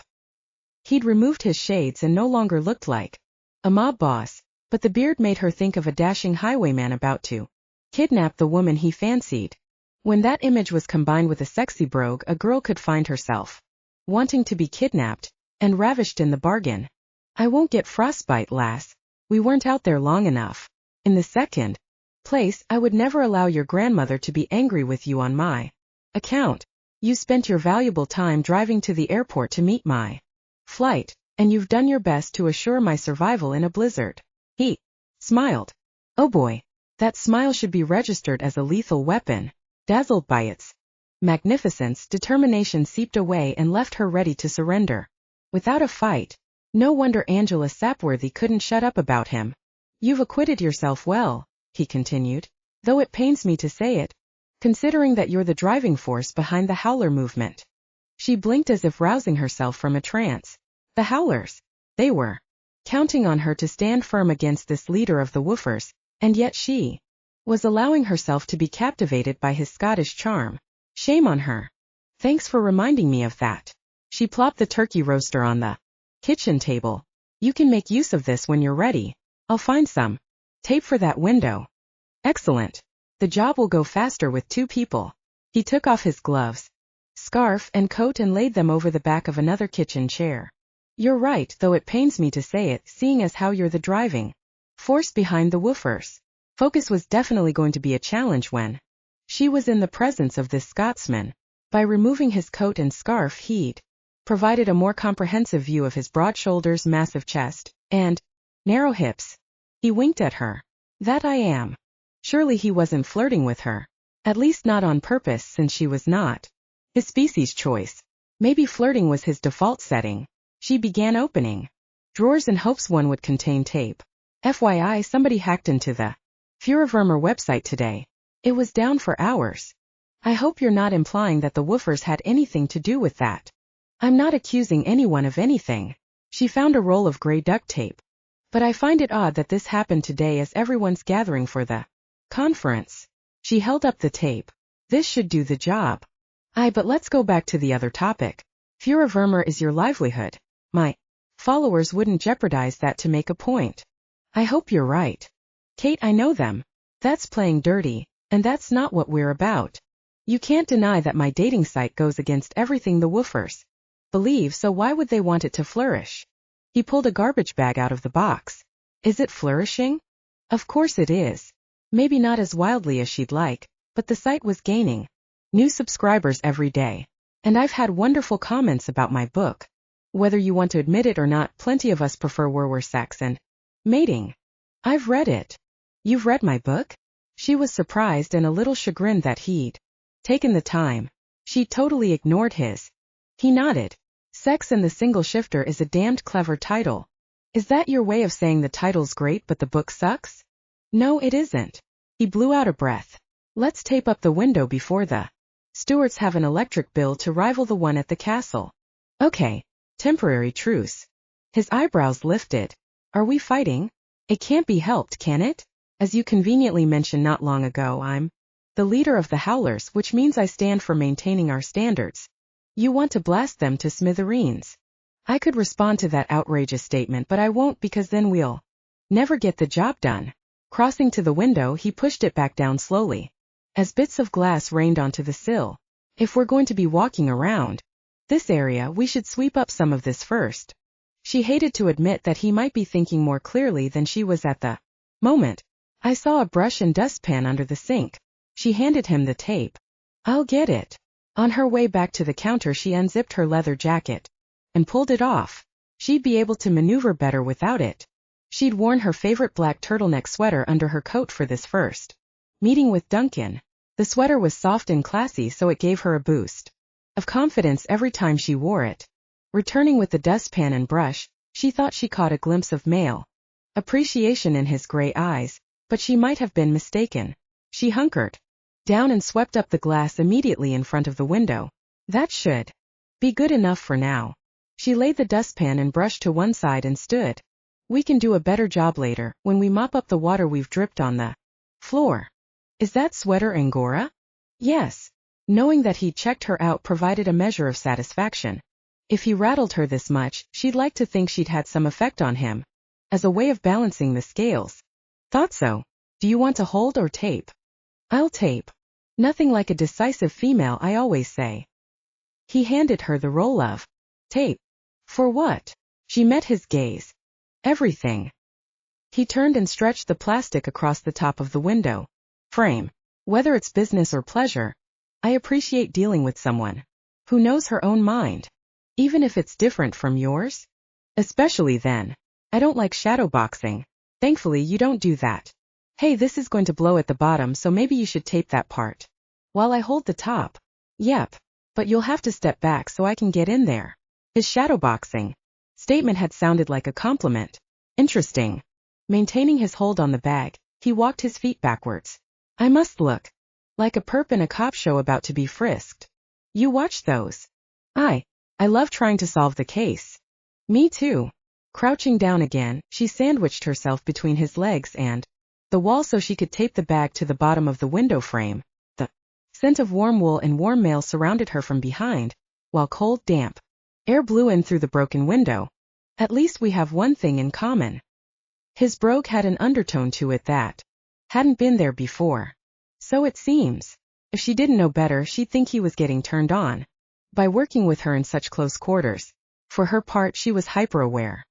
He'd removed his shades and no longer looked like a mob boss, but the beard made her think of a dashing highwayman about to kidnap the woman he fancied. When that image was combined with a sexy brogue, a girl could find herself wanting to be kidnapped, and ravished in the bargain. I won't get frostbite, lass. We weren't out there long enough. In the second place, I would never allow your grandmother to be angry with you on my account. You spent your valuable time driving to the airport to meet my flight, and you've done your best to assure my survival in a blizzard. He smiled. Oh boy, that smile should be registered as a lethal weapon. Dazzled by its magnificence, determination seeped away and left her ready to surrender. Without a fight. No wonder Angela Sapworthy couldn't shut up about him. You've acquitted yourself well, he continued, though it pains me to say it, considering that you're the driving force behind the Howler movement. She blinked as if rousing herself from a trance. The Howlers. They were counting on her to stand firm against this leader of the woofers, and yet she was allowing herself to be captivated by his Scottish charm. Shame on her. Thanks for reminding me of that. She plopped the turkey roaster on the kitchen table. You can make use of this when you're ready. I'll find some tape for that window. Excellent. The job will go faster with 2 people. He took off his gloves, scarf, and coat and laid them over the back of another kitchen chair. You're right, though it pains me to say it, seeing as how you're the driving force behind the woofers. Focus was definitely going to be a challenge when she was in the presence of this Scotsman. By removing his coat and scarf, he'd provided a more comprehensive view of his broad shoulders, massive chest, and narrow hips. He winked at her. That I am. Surely he wasn't flirting with her. At least not on purpose, since she was not his species choice. Maybe flirting was his default setting. She began opening drawers in hopes one would contain tape. FYI, somebody hacked into the Werewolf website today. It was down for hours. I hope you're not implying that the woofers had anything to do with that. I'm not accusing anyone of anything. She found a roll of gray duct tape. But I find it odd that this happened today as everyone's gathering for the conference. She held up the tape. This should do the job. But let's go back to the other topic. Werewolf is your livelihood. My followers wouldn't jeopardize that to make a point. I hope you're right. Kate, I know them. That's playing dirty, and that's not what we're about. You can't deny that my dating site goes against everything the woofers believe, so why would they want it to flourish? He pulled a garbage bag out of the box. Is it flourishing? Of course it is. Maybe not as wildly as she'd like, but the site was gaining new subscribers every day. And I've had wonderful comments about my book. Whether you want to admit it or not, plenty of us prefer werewolf sex and mating. I've read it. You've read my book? She was surprised and a little chagrined that he'd taken the time. She totally ignored his. He nodded. Sex and the Single Shifter is a damned clever title. Is that your way of saying the title's great but the book sucks? No, it isn't. He blew out a breath. Let's tape up the window before the Stewarts have an electric bill to rival the one at the castle. Okay. Temporary truce. His eyebrows lifted. Are we fighting? It can't be helped, can it? As you conveniently mentioned not long ago, I'm the leader of the Howlers, which means I stand for maintaining our standards. You want to blast them to smithereens. I could respond to that outrageous statement, but I won't, because then we'll never get the job done. Crossing to the window, he pushed it back down slowly, as bits of glass rained onto the sill. If we're going to be walking around this area, we should sweep up some of this first. She hated to admit that he might be thinking more clearly than she was at the moment. I saw a brush and dustpan under the sink. She handed him the tape. I'll get it. On her way back to the counter, she unzipped her leather jacket and pulled it off. She'd be able to maneuver better without it. She'd worn her favorite black turtleneck sweater under her coat for this first meeting with Duncan. The sweater was soft and classy, so it gave her a boost of confidence every time she wore it. Returning with the dustpan and brush, she thought she caught a glimpse of male appreciation in his gray eyes, but she might have been mistaken. She hunkered down and swept up the glass immediately in front of the window. That should be good enough for now. She laid the dustpan and brush to one side and stood. We can do a better job later, when we mop up the water we've dripped on the floor. Is that sweater Angora? Yes. Knowing that he'd checked her out provided a measure of satisfaction. If he rattled her this much, she'd like to think she'd had some effect on him, as a way of balancing the scales. Thought so. Do you want to hold or tape? I'll tape. Nothing like a decisive female, I always say. He handed her the roll of Tape. For what? She met his gaze. Everything. He turned and stretched the plastic across the top of the window frame. Whether it's business or pleasure, I appreciate dealing with someone who knows her own mind, even if it's different from yours. Especially then. I don't like shadowboxing. Thankfully, you don't do that. Hey, this is going to blow at the bottom, so maybe you should tape that part while I hold the top. Yep. But you'll have to step back so I can get in there. His shadowboxing statement had sounded like a compliment. Interesting. Maintaining his hold on the bag, he walked his feet backwards. I must look like a perp in a cop show about to be frisked. You watch those? I love trying to solve the case. Me too. Crouching down again, she sandwiched herself between his legs and the wall so she could tape the bag to the bottom of the window frame. The scent of warm wool and warm mail surrounded her from behind, while cold, damp air blew in through the broken window. At least we have one thing in common. His brogue had an undertone to it that hadn't been there before. So it seems. If she didn't know better, she'd think he was getting turned on by working with her in such close quarters. For her part, she was hyper-aware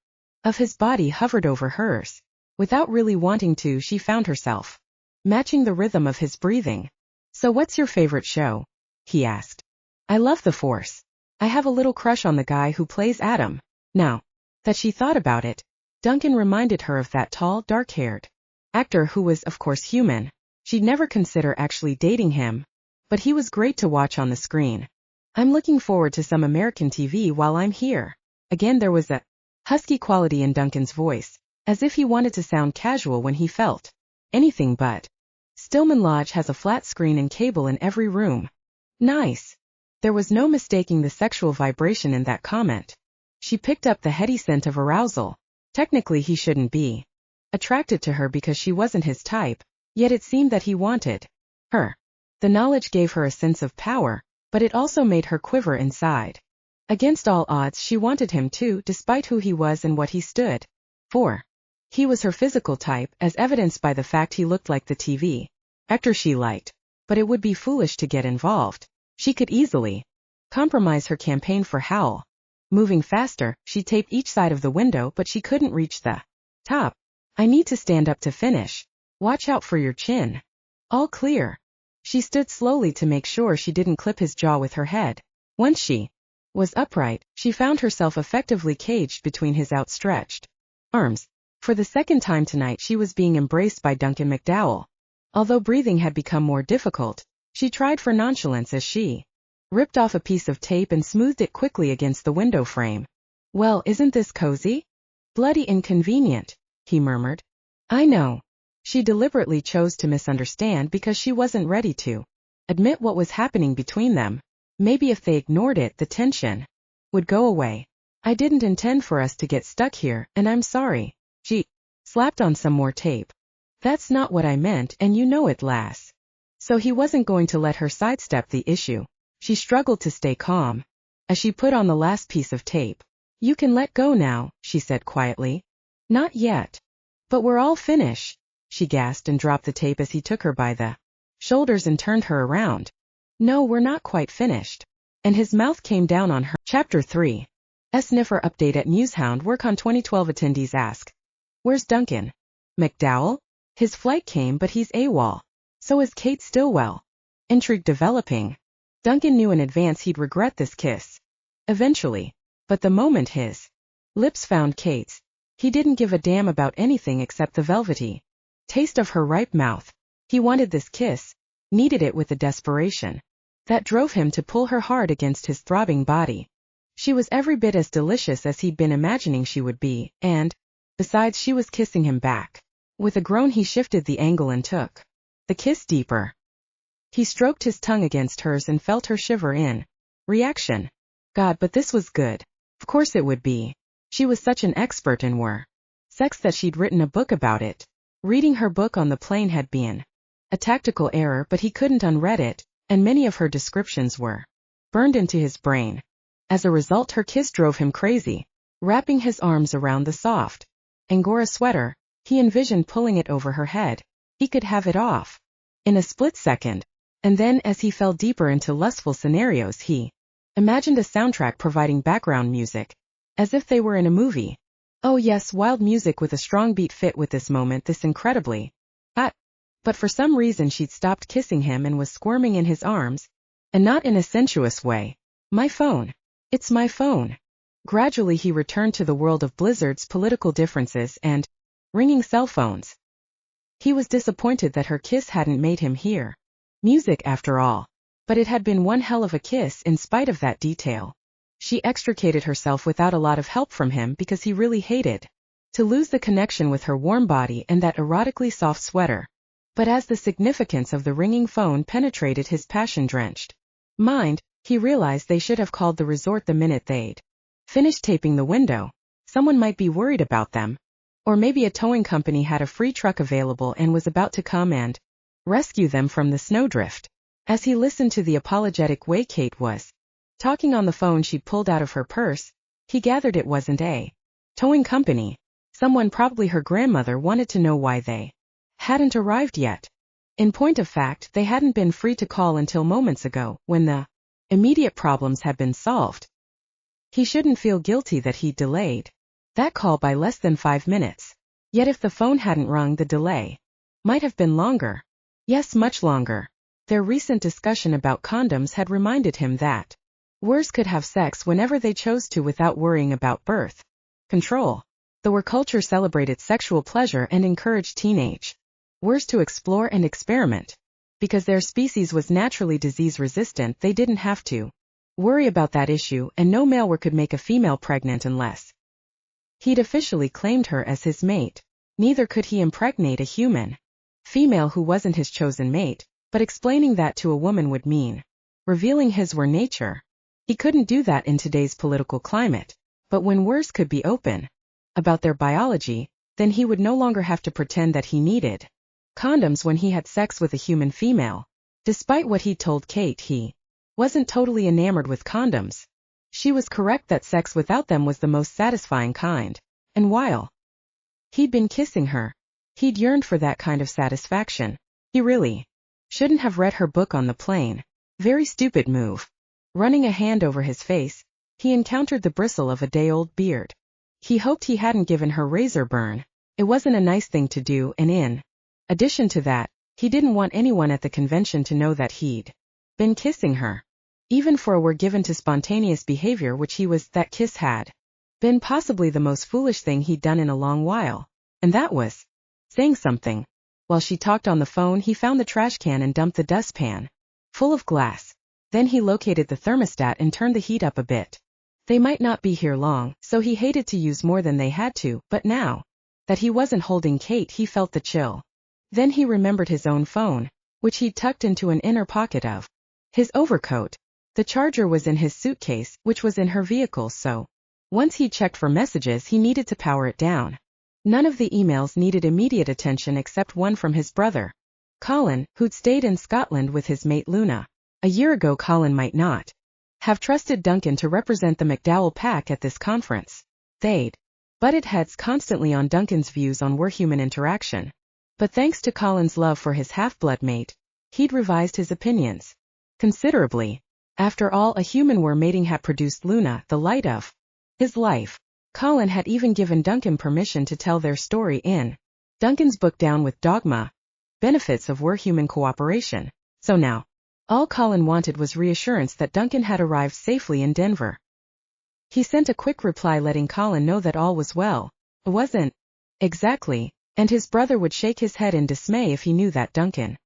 of his body hovered over hers. Without really wanting to, she found herself matching the rhythm of his breathing. So what's your favorite show? He asked. I love The Force. I have a little crush on the guy who plays Adam. Now that she thought about it, Duncan reminded her of that tall, dark-haired actor who was, of course, human. She'd never consider actually dating him, but he was great to watch on the screen. I'm looking forward to some American TV while I'm here. Again, there was a husky quality in Duncan's voice, as if he wanted to sound casual when he felt anything but. Stillman Lodge has a flat screen and cable in every room. Nice. There was no mistaking the sexual vibration in that comment. She picked up the heady scent of arousal. Technically, he shouldn't be attracted to her because she wasn't his type, yet it seemed that he wanted her. The knowledge gave her a sense of power, but it also made her quiver inside. Against all odds, she wanted him too, despite who he was and what he stood for. He was her physical type, as evidenced by the fact he looked like the TV actor she liked. But it would be foolish to get involved. She could easily compromise her campaign for HOWL. Moving faster, she taped each side of the window, but she couldn't reach the top. I need to stand up to finish. Watch out for your chin. All clear. She stood slowly to make sure she didn't clip his jaw with her head. Once she was upright, she found herself effectively caged between his outstretched arms. For the second time tonight, she was being embraced by Duncan MacDowell. Although breathing had become more difficult, she tried for nonchalance as she ripped off a piece of tape and smoothed it quickly against the window frame. Well, isn't this cozy? Bloody inconvenient, he murmured. I know. She deliberately chose to misunderstand because she wasn't ready to admit what was happening between them. Maybe if they ignored it, the tension would go away. I didn't intend for us to get stuck here, and I'm sorry. She slapped on some more tape. That's not what I meant, and you know it, lass. So he wasn't going to let her sidestep the issue. She struggled to stay calm as she put on the last piece of tape. You can let go now, she said quietly. Not yet. But we're all finished, she gasped and dropped the tape as he took her by the shoulders and turned her around. No, we're not quite finished. And his mouth came down on her. Chapter 3. Sniffer update at Newshound. Werecon 2012 attendees ask. Where's Duncan MacDowell? His flight came, but he's AWOL. So is Kate Stillman. Intrigue developing. Duncan knew in advance he'd regret this kiss eventually. But the moment his lips found Kate's, he didn't give a damn about anything except the velvety taste of her ripe mouth. He wanted this kiss, needed it with a desperation that drove him to pull her hard against his throbbing body. She was every bit as delicious as he'd been imagining she would be, and, besides, she was kissing him back. With a groan, he shifted the angle and took the kiss deeper. He stroked his tongue against hers and felt her shiver in reaction. God, but this was good. Of course it would be. She was such an expert in sex that she'd written a book about it. Reading her book on the plane had been a tactical error, but he couldn't unread it, and many of her descriptions were burned into his brain. As a result, her kiss drove him crazy. Wrapping his arms around the soft Angora sweater, he envisioned pulling it over her head. He could have it off in a split second. And then, as he fell deeper into lustful scenarios, he Imagined a soundtrack providing background music, as if they were in a movie. Oh yes, wild music with a strong beat fit with this moment this incredibly. But for some reason she'd stopped kissing him and was squirming in his arms, and not in a sensuous way. My phone. It's my phone. Gradually he returned to the world of blizzards, political differences, and ringing cell phones. He was disappointed that her kiss hadn't made him hear music after all. But it had been one hell of a kiss in spite of that detail. She extricated herself without a lot of help from him because he really hated to lose the connection with her warm body and that erotically soft sweater. But as the significance of the ringing phone penetrated his passion-drenched mind, he realized they should have called the resort the minute they'd finished taping the window. Someone might be worried about them. Or maybe a towing company had a free truck available and was about to come and rescue them from the snowdrift. As he listened to the apologetic way Kate was talking on the phone she pulled out of her purse, he gathered it wasn't a towing company. Someone, probably her grandmother, wanted to know why they hadn't arrived yet. In point of fact, they hadn't been free to call until moments ago, when the immediate problems had been solved. He shouldn't feel guilty that he'd delayed that call by less than 5 minutes. Yet if the phone hadn't rung, the delay might have been longer. Yes, much longer. Their recent discussion about condoms had reminded him that Werewolves could have sex whenever they chose to without worrying about birth control. The Were culture celebrated sexual pleasure and encouraged teenage Werewolves to explore and experiment. Because their species was naturally disease-resistant, they didn't have to worry about that issue, and no male Werewolf could make a female pregnant unless he'd officially claimed her as his mate. Neither could he impregnate a human female who wasn't his chosen mate, but explaining that to a woman would mean revealing his Were nature. He couldn't do that in today's political climate. But when Werewolves could be open about their biology, then he would no longer have to pretend that he needed condoms when he had sex with a human female. Despite what he told Kate, he wasn't totally enamored with condoms. She was correct that sex without them was the most satisfying kind. And while he'd been kissing her, he'd yearned for that kind of satisfaction. He really shouldn't have read her book on the plane. Very stupid move. Running a hand over his face, he encountered the bristle of a day-old beard. He hoped he hadn't given her razor burn. It wasn't a nice thing to do, and in addition to that, he didn't want anyone at the convention to know that he'd been kissing her. Even for a Were given to spontaneous behavior, which he was, that kiss had been possibly the most foolish thing he'd done in a long while. And that was saying something. While she talked on the phone, he found the trash can and dumped the dustpan full of glass. Then he located the thermostat and turned the heat up a bit. They might not be here long, so he hated to use more than they had to, but now that he wasn't holding Kate, he felt the chill. Then he remembered his own phone, which he'd tucked into an inner pocket of his overcoat. The charger was in his suitcase, which was in her vehicle, so once he checked for messages, he needed to power it down. None of the emails needed immediate attention except one from his brother, Colin, who'd stayed in Scotland with his mate Luna. A year ago, Colin might not have trusted Duncan to represent the MacDowell pack at this conference. They'd butted heads constantly on Duncan's views on Were-human interaction. But thanks to Colin's love for his half-blood mate, he'd revised his opinions considerably. After all, a human Were mating had produced Luna, the light of his life. Colin had even given Duncan permission to tell their story in Duncan's book Down with Dogma, Benefits of Were-human Cooperation. So now, all Colin wanted was reassurance that Duncan had arrived safely in Denver. He sent a quick reply letting Colin know that all was well. It wasn't exactly, and his brother would shake his head in dismay if he knew that Duncan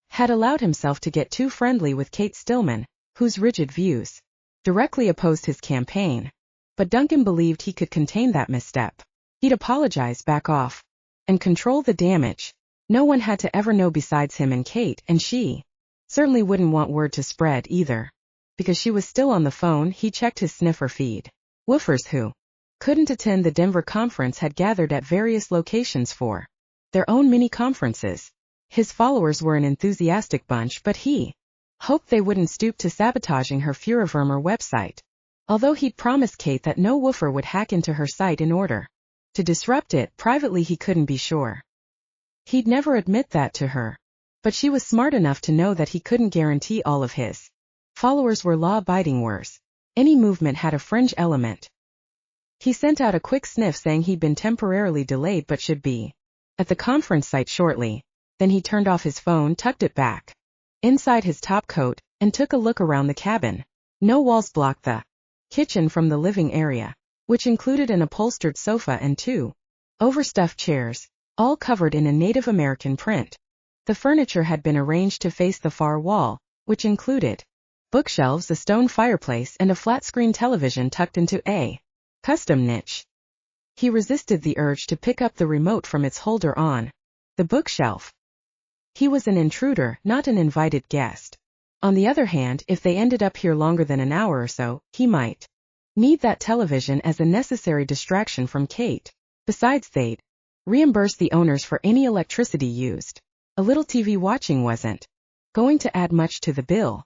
had allowed himself to get too friendly with Kate Stillman, whose rigid views directly opposed his campaign. But Duncan believed he could contain that misstep. He'd apologize, back off, and control the damage. No one had to ever know besides him and Kate, and she certainly wouldn't want word to spread either. Because she was still on the phone, he checked his sniffer feed. Woofers who couldn't attend the Denver conference had gathered at various locations for their own mini-conferences. His followers were an enthusiastic bunch, but he hoped they wouldn't stoop to sabotaging her Fuhrerwürmer website. Although he'd promised Kate that no woofer would hack into her site in order to disrupt it, privately he couldn't be sure. He'd never admit that to her. But she was smart enough to know that he couldn't guarantee all of his followers were law-abiding Wers. Any movement had a fringe element. He sent out a quick sniff saying he'd been temporarily delayed but should be at the conference site shortly. Then he turned off his phone, tucked it back inside his top coat, and took a look around the cabin. No walls blocked the kitchen from the living area, which included an upholstered sofa and 2 overstuffed chairs, all covered in a Native American print. The furniture had been arranged to face the far wall, which included bookshelves, a stone fireplace, and a flat-screen television tucked into a custom niche. He resisted the urge to pick up the remote from its holder on the bookshelf. He was an intruder, not an invited guest. On the other hand, if they ended up here longer than an hour or so, he might need that television as a necessary distraction from Kate. Besides, they'd reimburse the owners for any electricity used. A little TV watching wasn't going to add much to the bill.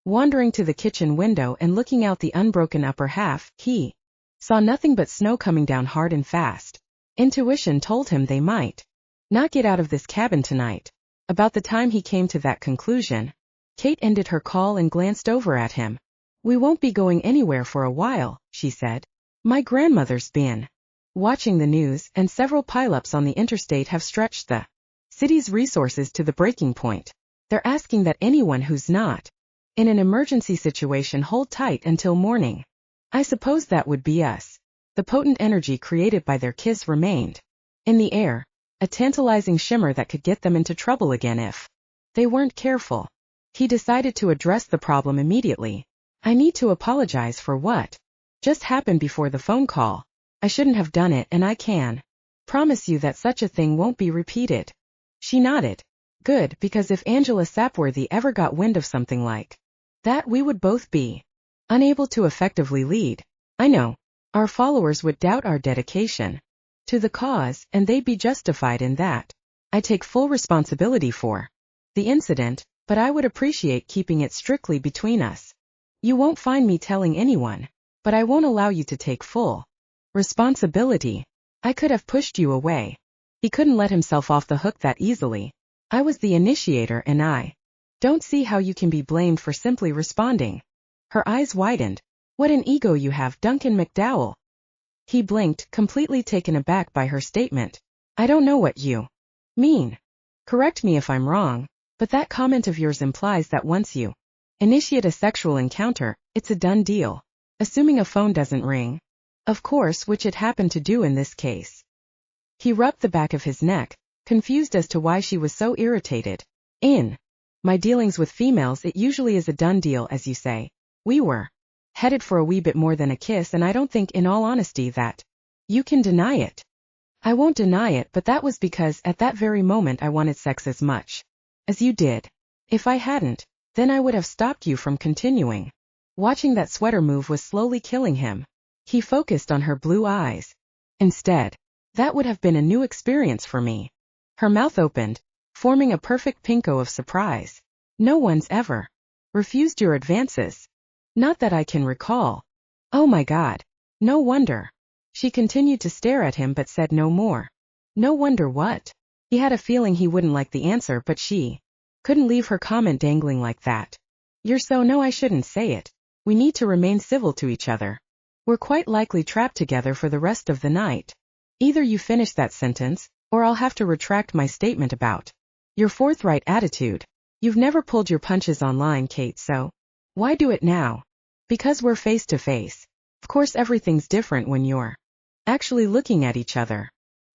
Wandering to the kitchen window and looking out the unbroken upper half, he saw nothing but snow coming down hard and fast. Intuition told him they might not get out of this cabin tonight. About the time he came to that conclusion, Kate ended her call and glanced over at him. "We won't be going anywhere for a while," she said. "My grandmother's been watching the news, and several pileups on the interstate have stretched the city's resources to the breaking point. They're asking that anyone who's not in an emergency situation hold tight until morning. I suppose that would be us." The potent energy created by their kiss remained in the air, a tantalizing shimmer that could get them into trouble again if they weren't careful. He decided to address the problem immediately. "I need to apologize for what just happened before the phone call. I shouldn't have done it, and I can promise you that such a thing won't be repeated." She nodded. "Good, because if Angela Sapworthy ever got wind of something like that, we would both be unable to effectively lead. I know. Our followers would doubt our dedication to the cause, and they'd be justified in that. I take full responsibility for the incident, but I would appreciate keeping it strictly between us. You won't find me telling anyone, but I won't allow you to take full responsibility. I could have pushed you away." He couldn't let himself off the hook that easily. "I was the initiator, and I don't see how you can be blamed for simply responding." Her eyes widened. "What an ego you have, Duncan MacDowell." He blinked, completely taken aback by her statement. "I don't know what you mean. Correct me if I'm wrong, but that comment of yours implies that once you initiate a sexual encounter, it's a done deal. Assuming a phone doesn't ring. Of course, which it happened to do in this case." He rubbed the back of his neck, confused as to why she was so irritated. "In my dealings with females, it usually is a done deal, as you say. We were headed for a wee bit more than a kiss, and I don't think, in all honesty, that you can deny it." "I won't deny it, but that was because at that very moment I wanted sex as much as you did. If I hadn't, then I would have stopped you from continuing." Watching that sweater move was slowly killing him. He focused on her blue eyes. "Instead, that would have been a new experience for me." Her mouth opened, forming a perfect pinko of surprise. "No one's ever refused your advances." "Not that I can recall." "Oh my God. No wonder." She continued to stare at him but said no more. No wonder what? He had a feeling he wouldn't like the answer, but she couldn't leave her comment dangling like that. "You're so no, I shouldn't say it. We need to remain civil to each other. We're quite likely trapped together for the rest of the night." Either you finish that sentence, or I'll have to retract my statement about your forthright attitude. You've never pulled your punches online, Kate, so why do it now? Because we're face to face. Of course everything's different when you're actually looking at each other.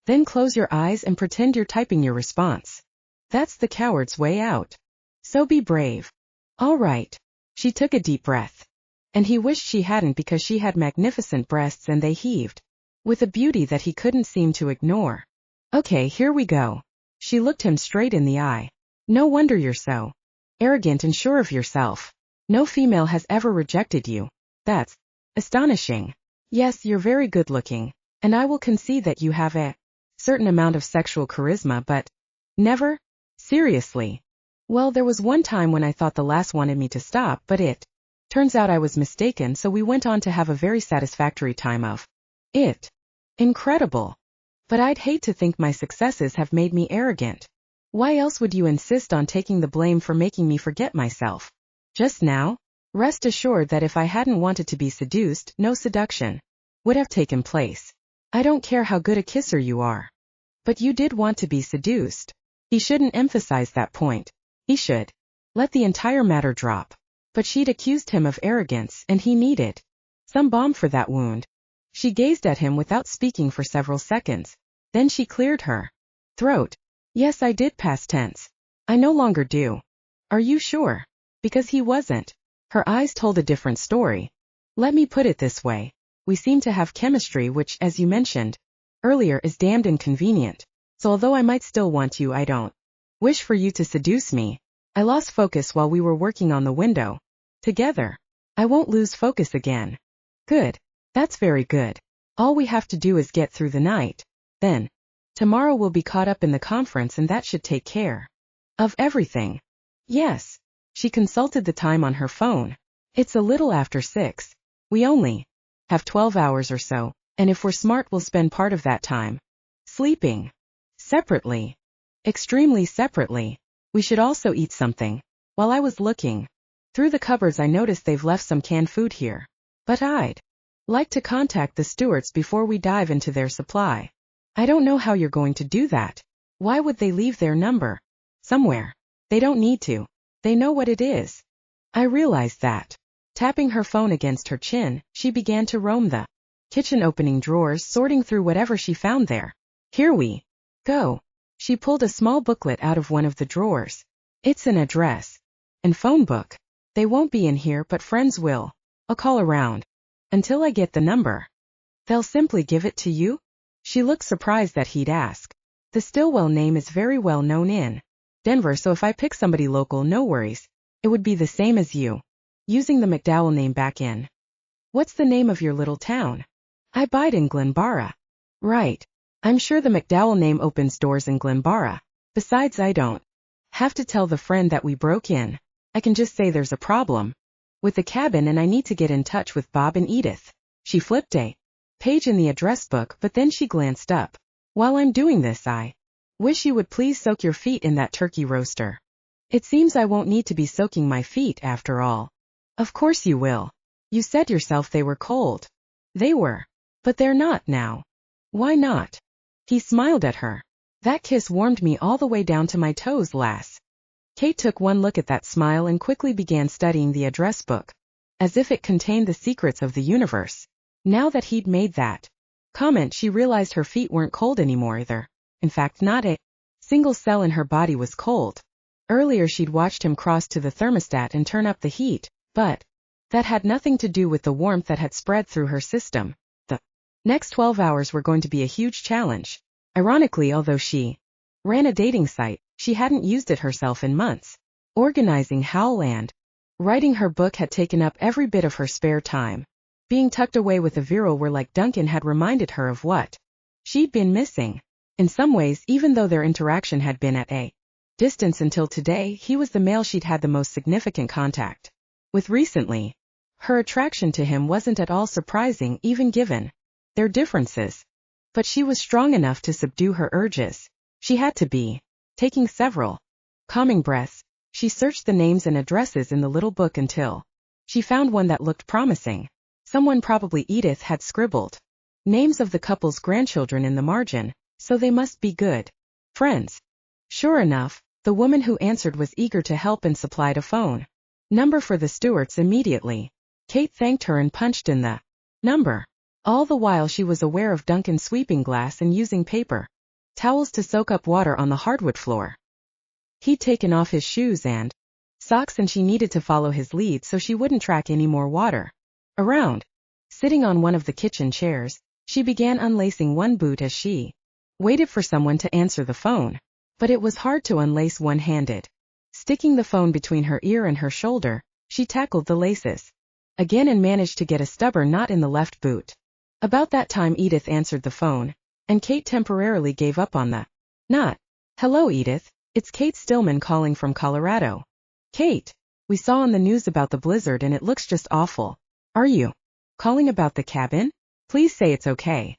Then close your eyes and pretend you're typing your response. That's the coward's way out. So be brave. All right. She took a deep breath. And he wished she hadn't, because she had magnificent breasts and they heaved with a beauty that he couldn't seem to ignore. "Okay, here we go." She looked him straight in the eye. "No wonder you're so arrogant and sure of yourself. No female has ever rejected you. That's astonishing. Yes, you're very good looking, and I will concede that you have a certain amount of sexual charisma, but never? Seriously? Well, there was one time when I thought the lass wanted me to stop, but it turns out I was mistaken, so we went on to have a very satisfactory time of it. Incredible. But I'd hate to think my successes have made me arrogant. Why else would you insist on taking the blame for making me forget myself? Just now? Rest assured that if I hadn't wanted to be seduced, no seduction would have taken place. I don't care how good a kisser you are. But you did want to be seduced. He shouldn't emphasize that point. He should let the entire matter drop. But she'd accused him of arrogance, and he needed some balm for that wound. She gazed at him without speaking for several seconds. Then she cleared her throat. Yes, I did, past tense. I no longer do. Are you sure? Because he wasn't. Her eyes told a different story. Let me put it this way. We seem to have chemistry which, as you mentioned earlier, is damned inconvenient. So although I might still want you, I don't wish for you to seduce me. I lost focus while we were working on the window together. I won't lose focus again. Good. That's very good. All we have to do is get through the night. Then, tomorrow we'll be caught up in the conference and that should take care of everything. Yes. She consulted the time on her phone. It's a little after 6. We only have 12 hours or so, and if we're smart we'll spend part of that time sleeping. Separately. Extremely separately. We should also eat something. While I was looking through the cupboards I noticed they've left some canned food here. But I'd like to contact the stewards before we dive into their supply. I don't know how you're going to do that. Why would they leave their number somewhere? They don't need to. They know what it is. I realized that. Tapping her phone against her chin, she began to roam the kitchen, opening drawers, sorting through whatever she found there. Here we go. She pulled a small booklet out of one of the drawers. It's an address and phone book. They won't be in here, but friends will. I'll call around until I get the number. They'll simply give it to you? She looked surprised that he'd ask. The Stillwell name is very well known in Denver, so if I pick somebody local, no worries. It would be the same as you using the MacDowell name back in. What's the name of your little town? I bide in Glenbara. Right. I'm sure the MacDowell name opens doors in Glenbara. Besides, I don't have to tell the friend that we broke in. I can just say there's a problem with the cabin and I need to get in touch with Bob and Edith. She flipped a page in the address book, but then she glanced up. While I'm doing this, I wish you would please soak your feet in that turkey roaster. It seems I won't need to be soaking my feet after all. Of course you will. You said yourself they were cold. They were. But they're not now. Why not? He smiled at her. That kiss warmed me all the way down to my toes, lass. Kate took one look at that smile and quickly began studying the address book, as if it contained the secrets of the universe. Now that he'd made that comment, she realized her feet weren't cold anymore either. In fact, not a single cell in her body was cold. Earlier she'd watched him cross to the thermostat and turn up the heat, but that had nothing to do with the warmth that had spread through her system. The next 12 hours were going to be a huge challenge. Ironically, although she ran a dating site, she hadn't used it herself in months. Organizing HOWL and writing her book had taken up every bit of her spare time. Being tucked away with a virile were like Duncan had reminded her of what she'd been missing. In some ways, even though their interaction had been at a distance until today, he was the male she'd had the most significant contact with recently. Her attraction to him wasn't at all surprising, even given their differences. But she was strong enough to subdue her urges. She had to be. Taking several calming breaths, she searched the names and addresses in the little book until she found one that looked promising. Someone, probably Edith, had scribbled names of the couple's grandchildren in the margin, so they must be good friends. Sure enough, the woman who answered was eager to help and supplied a phone number for the Stewarts immediately. Kate thanked her and punched in the number. All the while she was aware of Duncan sweeping glass and using paper towels to soak up water on the hardwood floor. He'd taken off his shoes and socks and she needed to follow his lead so she wouldn't track any more water around. Sitting on one of the kitchen chairs, she began unlacing one boot as she waited for someone to answer the phone. But it was hard to unlace one-handed. Sticking the phone between her ear and her shoulder, she tackled the laces again and managed to get a stubborn knot in the left boot. About that time Edith answered the phone, and Kate temporarily gave up on the knot. Hello, Edith. It's Kate Stillman calling from Colorado. Kate, we saw on the news about the blizzard and it looks just awful. Are you calling about the cabin? Please say it's okay.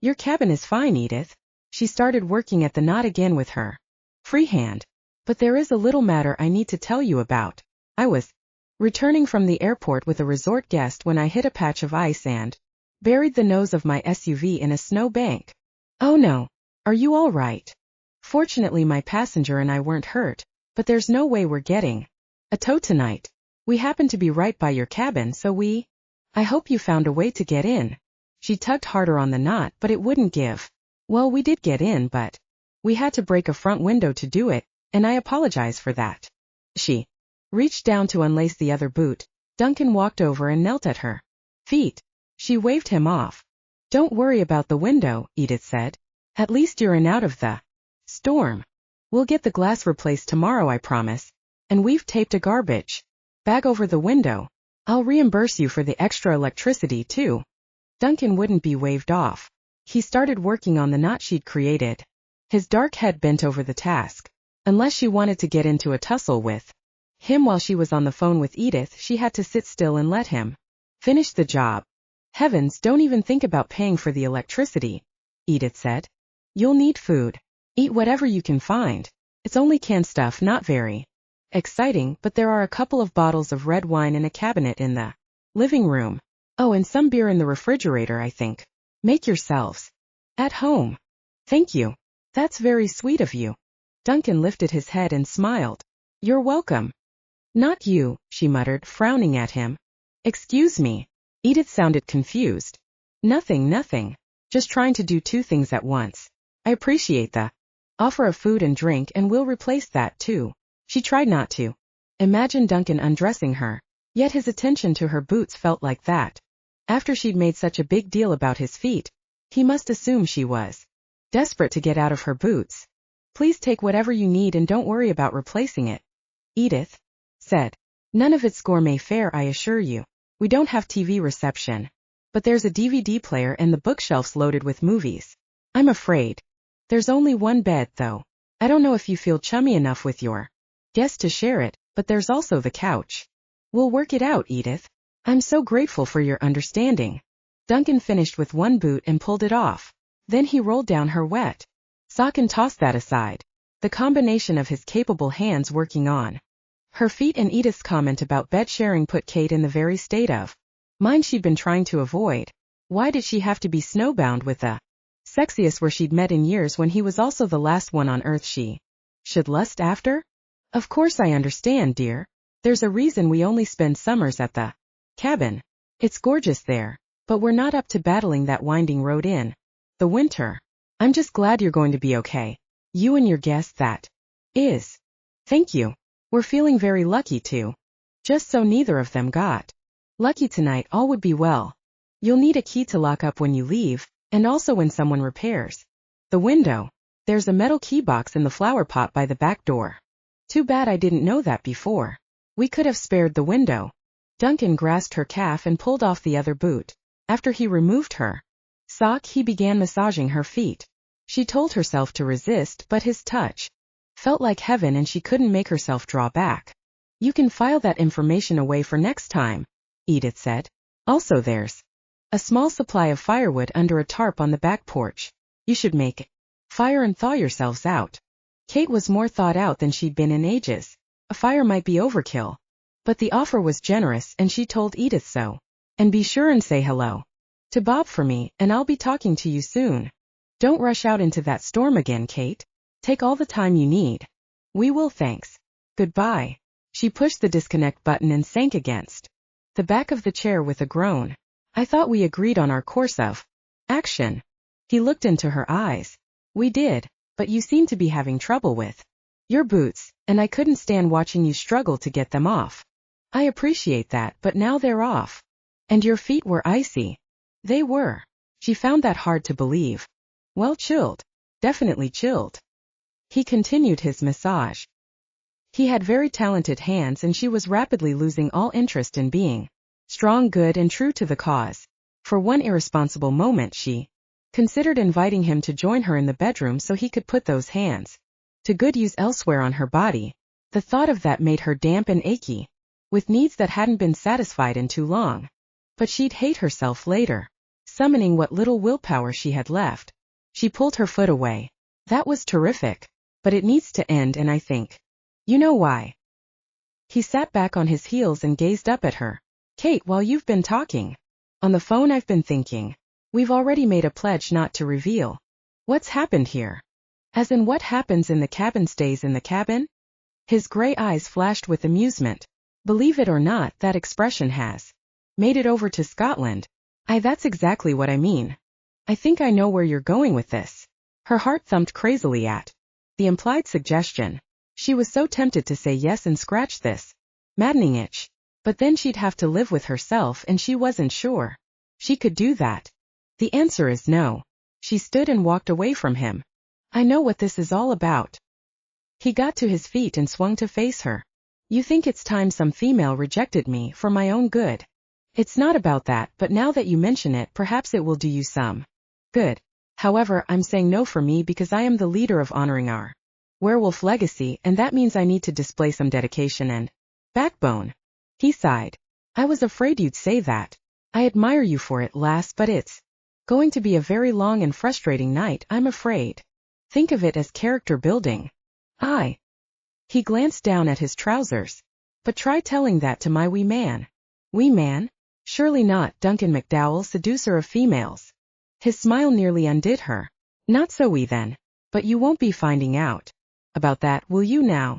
Your cabin is fine, Edith. She started working at the knot again with her free hand. But there is a little matter I need to tell you about. I was returning from the airport with a resort guest when I hit a patch of ice and buried the nose of my SUV in a snow bank. Oh no. Are you all right? Fortunately my passenger and I weren't hurt, but there's no way we're getting a tow tonight. We happen to be right by your cabin, so I hope you found a way to get in. She tugged harder on the knot, but it wouldn't give. Well, we did get in, but we had to break a front window to do it, and I apologize for that. She reached down to unlace the other boot. Duncan walked over and knelt at her feet. She waved him off. Don't worry about the window, Edith said. At least you're in out of the storm. We'll get the glass replaced tomorrow, I promise. And we've taped a garbage bag over the window. I'll reimburse you for the extra electricity too. Duncan wouldn't be waved off. He started working on the knot she'd created. His dark head bent over the task. Unless she wanted to get into a tussle with him while she was on the phone with Edith, she had to sit still and let him finish the job. Heavens, don't even think about paying for the electricity, Edith said. You'll need food. Eat whatever you can find. It's only canned stuff, not very exciting, but there are a couple of bottles of red wine in a cabinet in the living room. Oh, and some beer in the refrigerator, I think. Make yourselves at home. Thank you. That's very sweet of you. Duncan lifted his head and smiled. You're welcome. Not you, she muttered, frowning at him. Excuse me. Edith sounded confused. Nothing. Just trying to do two things at once. I appreciate the offer of food and drink, and we'll replace that too. She tried not to imagine Duncan undressing her, yet his attention to her boots felt like that. After she'd made such a big deal about his feet, he must assume she was desperate to get out of her boots. Please take whatever you need and don't worry about replacing it, Edith said. None of it's gourmet fare, I assure you. We don't have TV reception. But there's a DVD player and the bookshelves loaded with movies. I'm afraid there's only one bed, though. I don't know if you feel chummy enough with your guest to share it, but there's also the couch. We'll work it out, Edith. I'm so grateful for your understanding. Duncan finished with one boot and pulled it off. Then he rolled down her wet sock and tossed that aside. The combination of his capable hands working on her feet and Edith's comment about bed sharing put Kate in the very state of mind she'd been trying to avoid. Why did she have to be snowbound with the sexiest where she'd met in years when he was also the last one on earth she should lust after? Of course I understand, dear. There's a reason we only spend summers at the cabin. It's gorgeous there, but we're not up to battling that winding road in the winter. I'm just glad you're going to be okay. You and your guest, that is. Thank you. We're feeling very lucky too. Just so neither of them got lucky tonight, all would be well. You'll need a key to lock up when you leave, and also when someone repairs the window. There's a metal key box in the flower pot by the back door. Too bad I didn't know that before. We could have spared the window. Duncan grasped her calf and pulled off the other boot. After he removed her sock, he began massaging her feet. She told herself to resist, but his touch felt like heaven and she couldn't make herself draw back. You can file that information away for next time, Edith said. Also, there's a small supply of firewood under a tarp on the back porch. You should make fire and thaw yourselves out. Kate was more thawed out than she'd been in ages. A fire might be overkill. But the offer was generous and she told Edith so. And be sure and say hello to Bob for me, and I'll be talking to you soon. Don't rush out into that storm again, Kate. Take all the time you need. We will, thanks. Goodbye. She pushed the disconnect button and sank against the back of the chair with a groan. I thought we agreed on our course of action. He looked into her eyes. We did, but you seem to be having trouble with your boots, and I couldn't stand watching you struggle to get them off. I appreciate that, but now they're off. And your feet were icy. They were. She found that hard to believe. Well, chilled. Definitely chilled. He continued his massage. He had very talented hands and she was rapidly losing all interest in being strong, good, and true to the cause. For one irresponsible moment she considered inviting him to join her in the bedroom so he could put those hands to good use elsewhere on her body. The thought of that made her damp and achy, with needs that hadn't been satisfied in too long. But she'd hate herself later. Summoning what little willpower she had left, she pulled her foot away. That was terrific. But it needs to end, and I think you know why. He sat back on his heels and gazed up at her. Kate, while you've been talking on the phone, I've been thinking. We've already made a pledge not to reveal what's happened here. As in what happens in the cabin stays in the cabin? His gray eyes flashed with amusement. Believe it or not, that expression has made it over to Scotland. That's exactly what I mean. I think I know where you're going with this. Her heart thumped crazily at the implied suggestion. She was so tempted to say yes and scratch this maddening itch. But then she'd have to live with herself, and she wasn't sure she could do that. The answer is no. She stood and walked away from him. I know what this is all about. He got to his feet and swung to face her. You think it's time some female rejected me for my own good. It's not about that, but now that you mention it, perhaps it will do you some good. However, I'm saying no for me because I am the leader of Honoring Our Werewolf Legacy, and that means I need to display some dedication and backbone. He sighed. I was afraid you'd say that. I admire you for it, lass, but it's going to be a very long and frustrating night, I'm afraid. Think of it as character building. He glanced down at his trousers. But try telling that to my wee man. Wee man? Surely not, Duncan MacDowell, seducer of females. His smile nearly undid her. Not so wee then. But you won't be finding out about that, will you now?